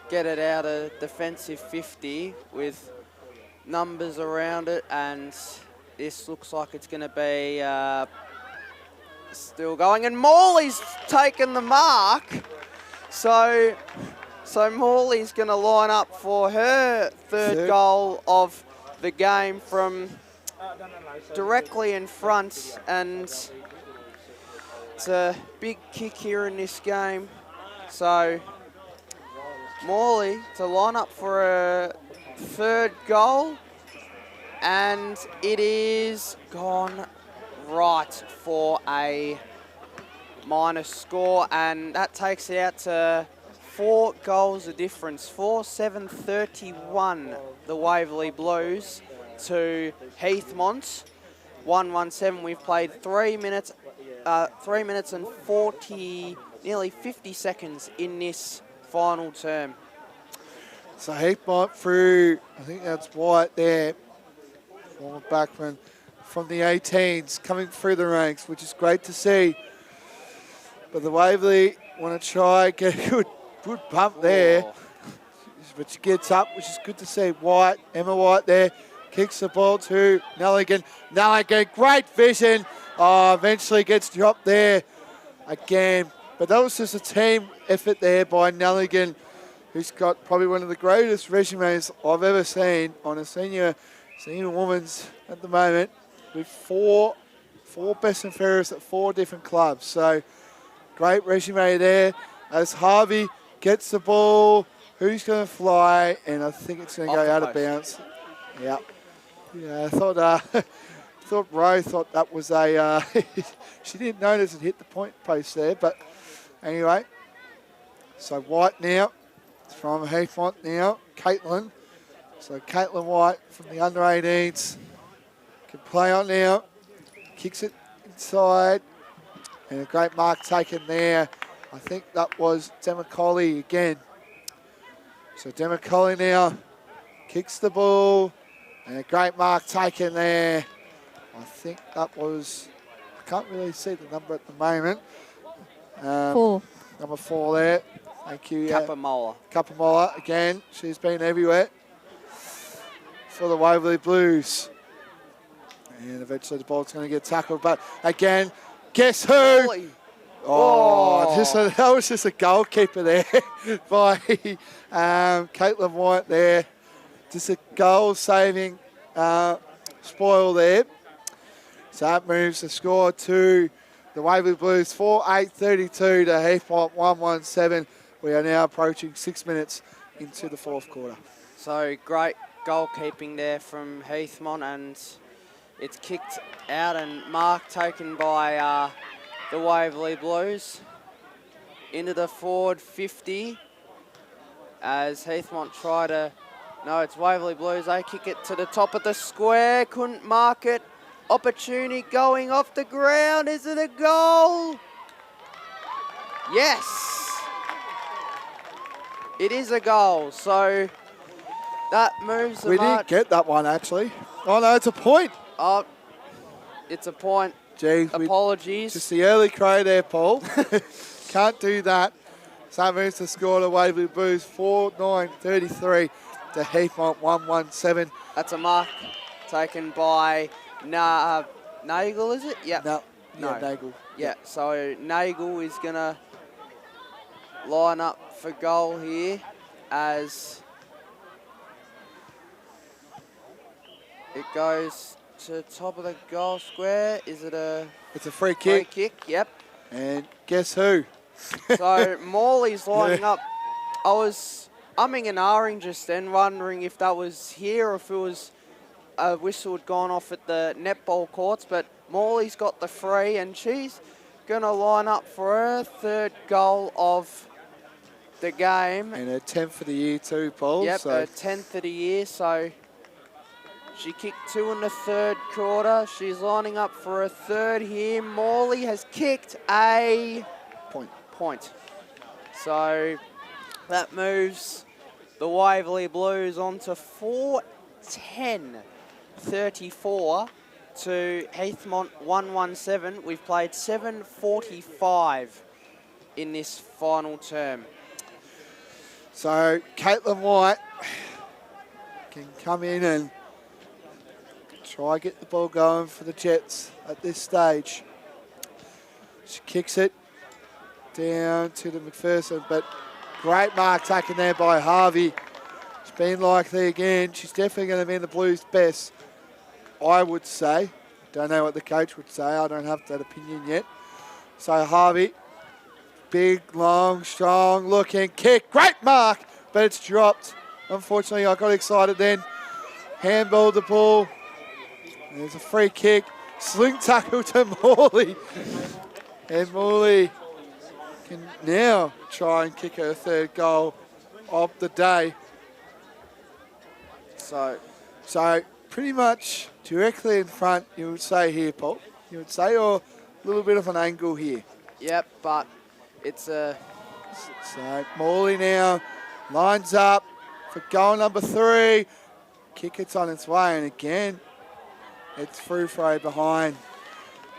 get it out of defensive 50 with numbers around it, and this looks like it's going to be still going, and Morley's taken the mark, so Morley's going to line up for her third goal of the game from directly in front, and it's a big kick here in this game. So Morley to line up for a third goal, and it is gone right for a minus score, and that takes it out to 4 goals of difference. 4-7-31 the Waverley Blues to Heathmont 117. We've played 3 minutes and 40, nearly 50 seconds in this final term. So Heathmont through, I think that's White there, former backman from the 18s, coming through the ranks, which is great to see. But the Waverley want to try get a good pump there. But she gets up, which is good to see. White, Emma White there, kicks the ball to Nelligan. Nelligan, great vision. Oh, eventually gets dropped there again. But that was just a team effort there by Nelligan, who's got probably one of the greatest resumes I've ever seen on a senior women's at the moment, with four best and fairest at 4 different clubs. So great resume there as Harvey gets the ball. Who's going to fly? And I think it's going to go out of bounds. Yeah. Yeah, I thought Rowe thought that was a... she didn't notice it hit the point post there, but anyway. So White now from Heathmont now. Caitlin. So Caitlin White from the under-18s can play on now. Kicks it inside. And a great mark taken there. I think that was Demacaulay again. So Demacaulay now kicks the ball. And a great mark taken there. I think that was, I can't really see the number at the moment. 4. Number 4 there. Thank you. Kapamola. Kapamola again. She's been everywhere for the Waverley Blues. And eventually the ball's going to get tackled. But again, guess who? That was just a goalkeeper there by Caitlin White there. Just a goal-saving spoil there. So that moves the score to the Waverley Blues 4-8-32 to Heathmont 117. We are now approaching 6 minutes into the 4th quarter. So great goalkeeping there from Heathmont, and it's kicked out and mark taken by the Waverley Blues into the forward 50 as Heathmont try to... No, it's Waverley Blues. They kick it to the top of the square. Couldn't mark it. Opportunity going off the ground. Is it a goal? Yes. It is a goal. So that moves the We didn't get that one, actually. Oh, no, it's a point. Oh, it's a point. Geez, apologies. Just the early crow there, Paul. Can't do that. So that moves the score to Waverley Blues 4-9-33 to Heathmont 117. That's a mark taken by Nagel, is it? Yep. No. Nagel. Yeah, so Nagel is going to line up for goal here as it goes to top of the goal square. Is it a... It's a free kick. Free kick, yep. And guess who? So Morley's lining up. I was umming and ahhing just then, wondering if that was here or if it was a whistle had gone off at the netball courts, but Morley's got the free and she's going to line up for her 3rd goal of the game. And her 10th of the year too, Paul. Yep, so. her 10th of the year, so she kicked 2 in the 3rd quarter. She's lining up for a 3rd here. Morley has kicked a point. So that moves the Waverley Blues on to 4-10-34 to Heathmont 117. We've played 7:45 in this final term. So Caitlin White can come in and try get the ball going for the Jets at this stage. She kicks it down to the McPherson, but great mark taken there by Harvey. It's been likely again. She's definitely going to be in the Blues' best I would say. Don't know what the coach would say. I don't have that opinion yet. So Harvey, big, long, strong looking kick. Great mark, but it's dropped. Unfortunately, I got excited then. Handballed the ball. There's a free kick. Sling tackle to Morley. And Morley can now try and kick her third goal of the day. So pretty much directly in front, you would say here, Paul. You would say, or a little bit of an angle here. Yep, but it's a... So Morley now lines up for goal number 3. Kick it's on its way, and again, it's through Frey behind.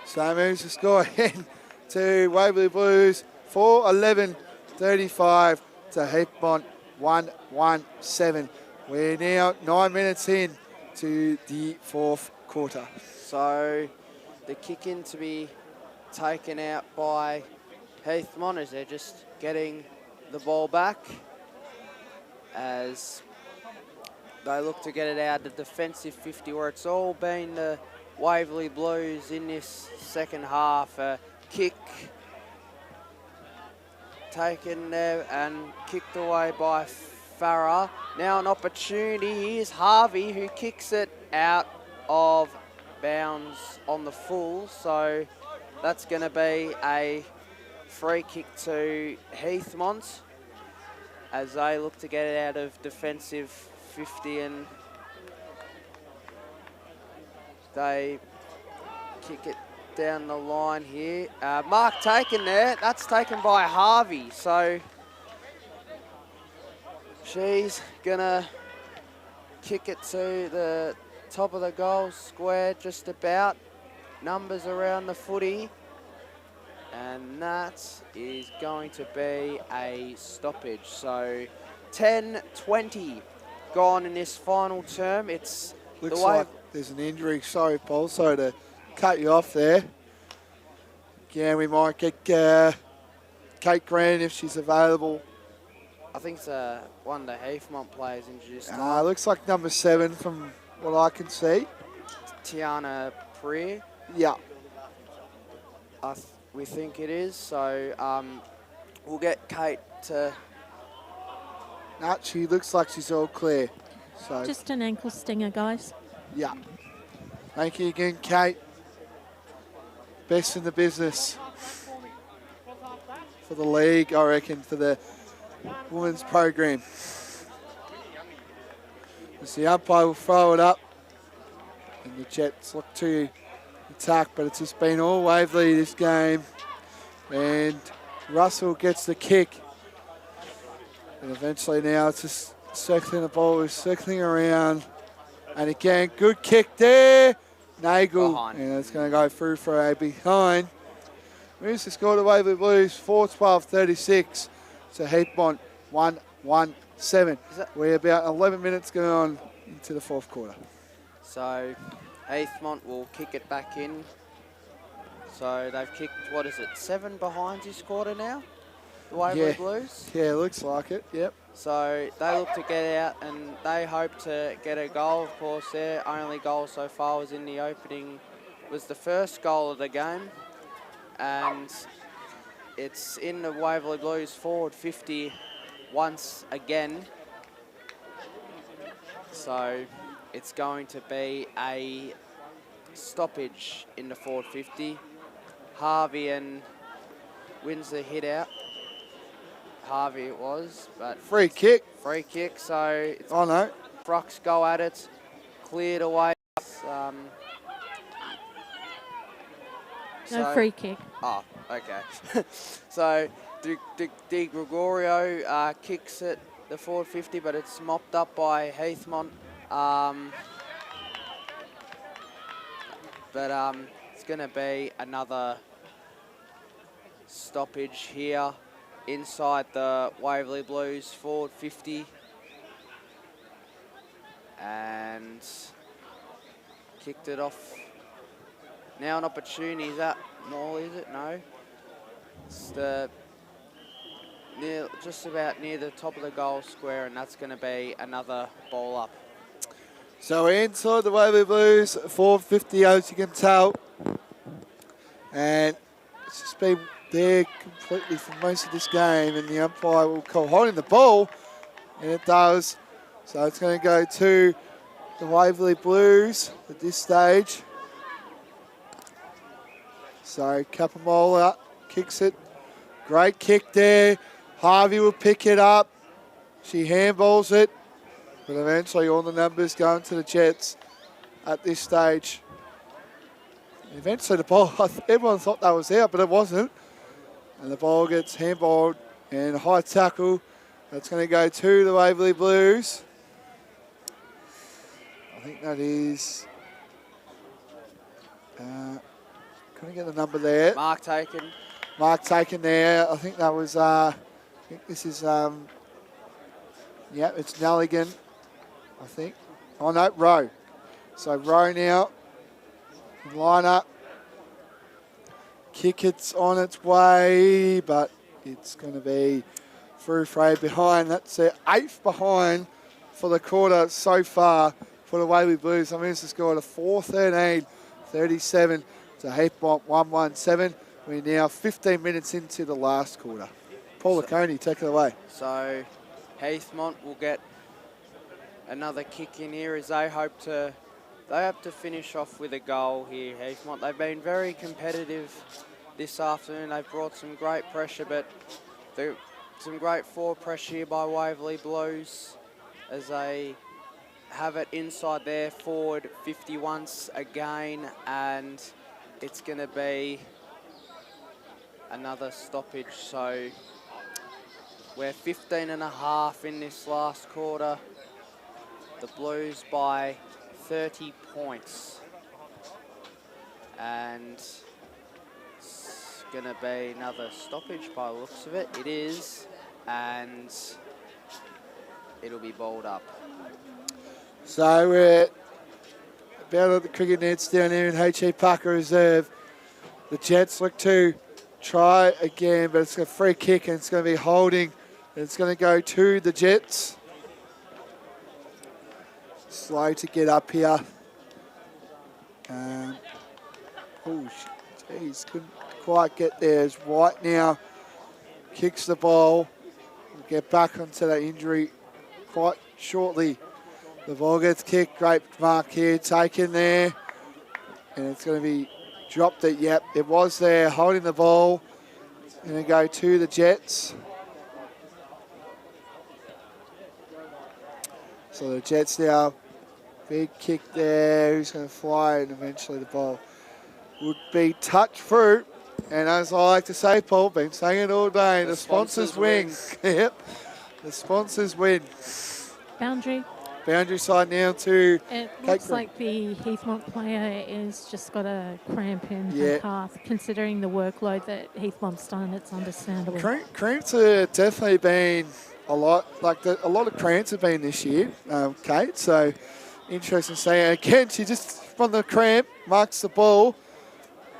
So moves the score again to Waverley Blues, 4-11-35 to Heathmont, 1-1-7. We're now 9 minutes in to the 4th quarter. So the kick in to be taken out by Heathmont as they're just getting the ball back as they look to get it out the defensive 50 where it's all been the Waverley Blues in this second half. A kick taken there and kicked away by Farah. Now an opportunity. Here's Harvey who kicks it out of bounds on the full. So that's going to be a free kick to Heathmont as they look to get it out of defensive 50 and they kick it down the line here. Mark taken there. That's taken by Harvey. So she's going to kick it to the top of the goal square just about. Numbers around the footy. And that is going to be a stoppage. So 10-20 gone in this final term. It's looks like there's an injury. Sorry, Paul. Sorry to cut you off there. Yeah, we might get Kate Grant if she's available. I think it's one of the Heathmont players introduced. Looks like number 7 from what I can see. Tiana Prier. Yeah. We think it is. So we'll get Kate to... No, she looks like she's all clear. So Just an ankle stinger, guys. yeah. Thank you again, Kate. Best in the business for the league, I reckon, for the women's program. As the umpire will throw it up, and the Jets look to attack, but it's just been all Waverley this game. And Russell gets the kick. And eventually now it's just circling the ball, circling around. And again, good kick there. Nagel, Behind. and it's going to go through for a behind. Moves the score to Waverley Blues, 4-12-36 to Heathmont, 1-1-7. We're about 11 minutes going on into the 4th quarter. So Heathmont will kick it back in. So they've kicked, 7 behinds this quarter now? The Waverley Blues? Yeah, looks like it, yep. So they look to get out and they hope to get a goal. Of course, their only goal so far was in the opening, was the first goal of the game. And it's in the Waverley Blues forward 50 once again. So it's going to be a stoppage in the forward 50. Harvey and wins the hit out. Harvey it was, but Free kick. free kick. So it's Oh no. Frocks go at it, cleared away. No free kick. Oh, okay. So Di Gregorio kicks it the forward 50, but it's mopped up by Heathmont. But it's going to be another stoppage here inside the Waverley Blues forward 50. And kicked it off. Now an opportunity. Is that Morley, is it? No. It's just about near the top of the goal square, and that's going to be another ball up. So we're inside the Waverley Blues, 4:50 as you can tell. And it's just been there completely for most of this game, and the umpire will call holding the ball, and it does. So it's going to go to the Waverley Blues at this stage. So Capamola kicks it. Great kick there. Harvey will pick it up. She handballs it. But eventually all the numbers going to the Jets at this stage. Eventually the ball, everyone thought that was out, but it wasn't. And the ball gets handballed and a high tackle. That's going to go to the Waverley Blues. I think that is... couldn't get the number there. Mark taken. Mark taken there. I think that was... I think this is... yeah, it's Nelligan, I think. Oh, no, Rowe. So Rowe now. Line up. Kick it's on its way, but it's going to be through Frey behind. That's their 8th behind for the quarter so far for the Waverley Blues. I mean, it's scored a 4-13, 37 to Heathmont 1-1-7. We're now 15 minutes into the last quarter. Paul Laconi, take it away. So Heathmont will get another kick in here as they hope to finish off with a goal here, Heathmont. They've been very competitive this afternoon. They've brought some great pressure, but some great forward pressure here by Waverley Blues as they have it inside their forward 50 once again, and it's going to be another stoppage. So we're 15 and a half in this last quarter. The Blues by 30 points. And it's going to be another stoppage by the looks of it. It is, and it'll be bowled up. So we're about at the cricket nets down here in H.E Parker Reserve. The Jets look to try again, but it's a free kick and it's going to be holding. It's going to go to the Jets. Slow to get up here. Oh, geez, couldn't quite get there. As White now kicks the ball. We'll get back onto that injury quite shortly. The ball gets kicked. Great mark here, taken there. And it's going to be dropped it. Yep, it was there, holding the ball. Going to go to the Jets. So the Jets now, big kick there. Who's going to fly? And eventually the ball would be touched through. And as I like to say, Paul, been saying it all day, the sponsors win. Yep, the sponsors win. Boundary. Boundary side now to It looks like the Heathmont player is just got a cramp in her calf. Considering the workload that Heathmont's done, it's understandable. Cramps have definitely been a lot, a lot of cramps have been this year, Kate. So interesting to see. Again, she just from the cramp marks the ball.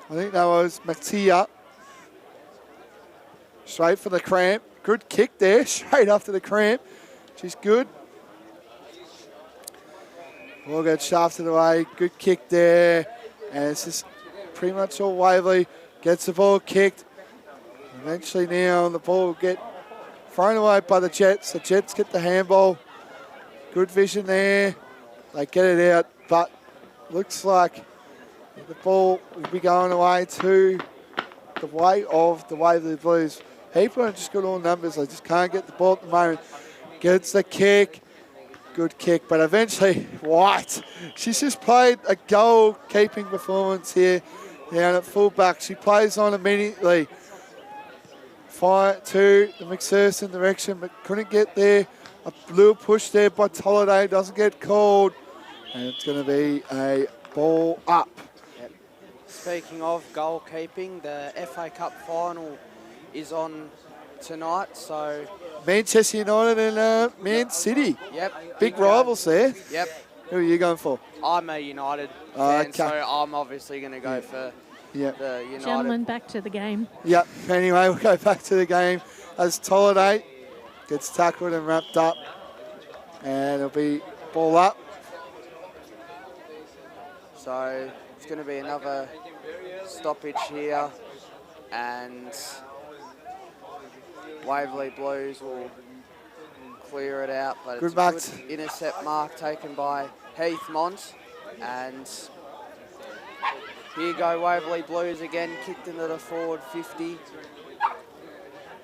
I think that was Mattia. Straight for the cramp. Good kick there, straight after the cramp. She's good. Ball gets shafted away. Good kick there. And it's just pretty much all Waverley. Gets the ball kicked. Eventually now the ball will get thrown away by the Jets. The Jets get the handball. Good vision there. They get it out, but looks like the ball will be going away to the way of the Waverley Blues. People have just got all numbers. They just can't get the ball at the moment. Gets the kick. Good kick, but eventually White. She's just played a goal-keeping performance here down at fullback. She plays on immediately. Fire to the McPherson direction, but couldn't get there. A little push there by Tolliday, doesn't get called. And it's going to be a ball up. Yep. Speaking of goalkeeping, the FA Cup final is on tonight, so... Manchester United and Man City. Yep. Big rivals there. Yep. Who are you going for? I'm a United fan, so I'm obviously going to go for the United. Gentlemen, back to the game. Yep. Anyway, we'll go back to the game as Tolliday gets tackled and wrapped up. And it'll be ball up. So it's going to be another stoppage here, and Waverley Blues will clear it out, but Good it's mark. a good intercept mark taken by Heathmont, and here go Waverley Blues again, kicked into the forward 50.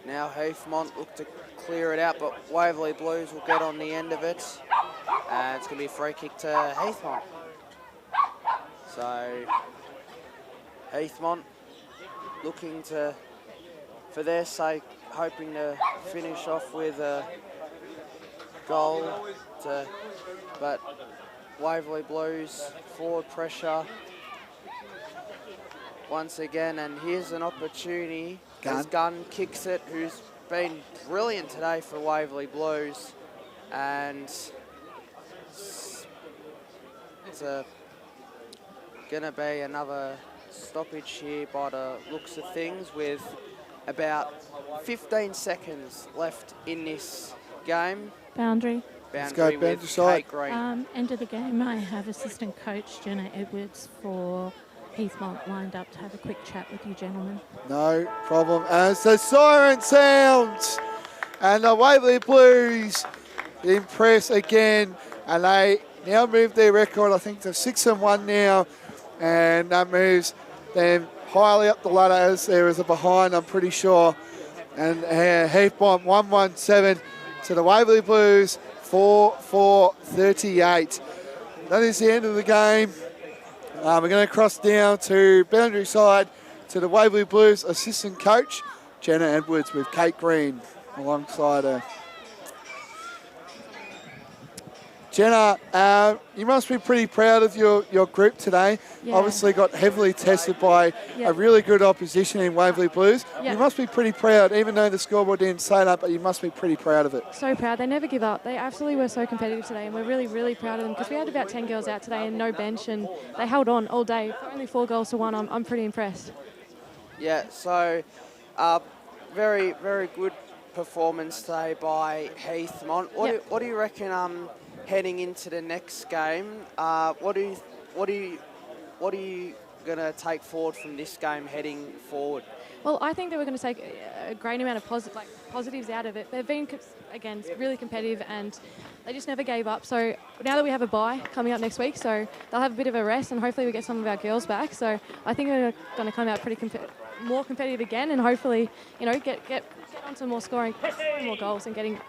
Now Heathmont look to clear it out, but Waverley Blues will get on the end of it, and it's going to be a free kick to Heathmont. So Heathmont looking to, for their sake, hoping to finish off with a goal, but Waverley Blues forward pressure once again, and here's an opportunity as Gunn kicks it, who's been brilliant today for Waverley Blues, and it's gonna be another stoppage here by the looks of things, with about 15 seconds left in this game. Boundary. Boundary with Kate Green. End of the game, I have assistant coach Jenna Edwards for Heathmont lined up to have a quick chat with you gentlemen. No problem. As the siren sounds, and the Waverley Blues impress again, and they now move their record, I think, to 6-1 now, and that moves them highly up the ladder as there is a behind, I'm pretty sure. And Heathmont 117 to the Waverley Blues 4-4-38. That is the end of the game. We're going to cross down to boundary side to the Waverley Blues assistant coach, Jenna Edwards, with Kate Green alongside her. Jenna, you must be pretty proud of your group today. Yeah. Obviously got heavily tested by a really good opposition in Waverley Blues. Yeah. You must be pretty proud, even though the scoreboard didn't say that, but you must be pretty proud of it. So proud. They never give up. They absolutely were so competitive today, and we're really, really proud of them, because we had about 10 girls out today and no bench, and they held on all day. For only 4 goals to 1, I'm pretty impressed. Yeah, so very, very good performance today by Heathmont. What do you reckon heading into the next game? What are you gonna take forward from this game heading forward? Well, I think that we're going to take a great amount of positives out of it. They've been, again, really competitive, and they just never gave up. So now that we have a bye coming up next week, so they'll have a bit of a rest, and hopefully we get some of our girls back. So I think we're going to come out pretty more competitive again, and hopefully, get onto more scoring, more goals, and getting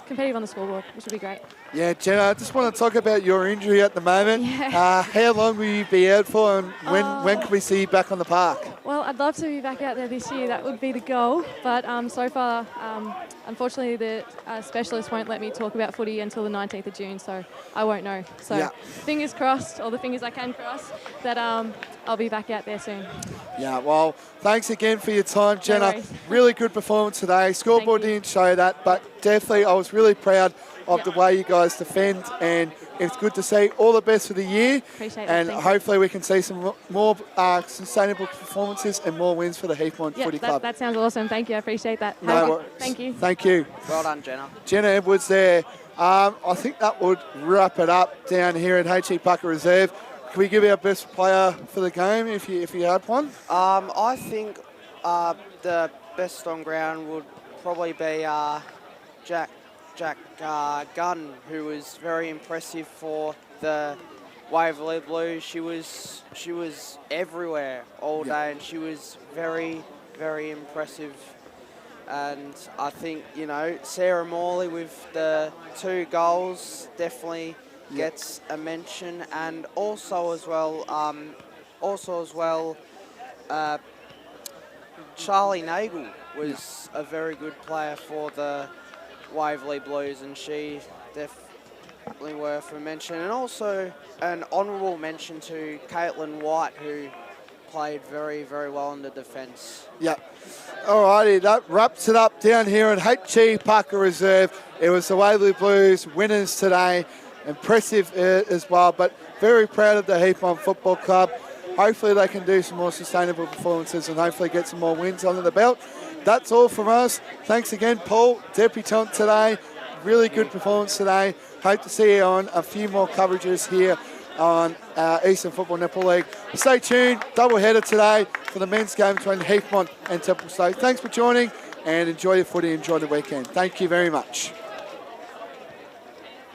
competitive on the scoreboard, which would be great. Yeah, Jenna, I just want to talk about your injury at the moment. Yeah. How long will you be out for, and when can we see you back on the park? Well, I'd love to be back out there this year. That would be the goal. But so far, unfortunately, the specialist won't let me talk about footy until the 19th of June, so I won't know. So fingers crossed, or the fingers I can cross, that I'll be back out there soon. Yeah, well, thanks again for your time, Jenna. No worries. Really good performance today. Scoreboard didn't show that, but definitely I was really proud of the way you guys defend, and it's good to see. All the best for the year. Appreciate and that. hopefully we can see some more sustainable performances and more wins for the Heathmont Footy Club. That sounds awesome. Thank you. I appreciate that. Thank you. Thank you. Well done, Jenna. Jenna Edwards there. I think that would wrap it up down here at H.E Parker Reserve. Can we give our best player for the game if you had one? I think the best on ground would probably be Jack Gunn, who was very impressive for the Waverley Blues. She was everywhere all day, and she was very, very impressive. And I think Sarah Morley with the 2 goals definitely gets a mention, and also as well, Charlie Nagel was a very good player for the Waverley Blues, and she definitely worth a mention. And also an honourable mention to Caitlin White, who played very, very well in the defence. Yeah. Alrighty, that wraps it up down here at H.E Parker Reserve. It was the Waverley Blues winners today. Impressive as well, but very proud of the Heathmont Football Club. Hopefully they can do some more sustainable performances and hopefully get some more wins under the belt. That's all from us. Thanks again, Paul, debutant today. Really good performance today. Hope to see you on a few more coverages here on Eastern Football Netball League. Stay tuned, double header today for the men's game between Heathmont and Templestowe. Thanks for joining and enjoy your footy, enjoy the weekend. Thank you very much.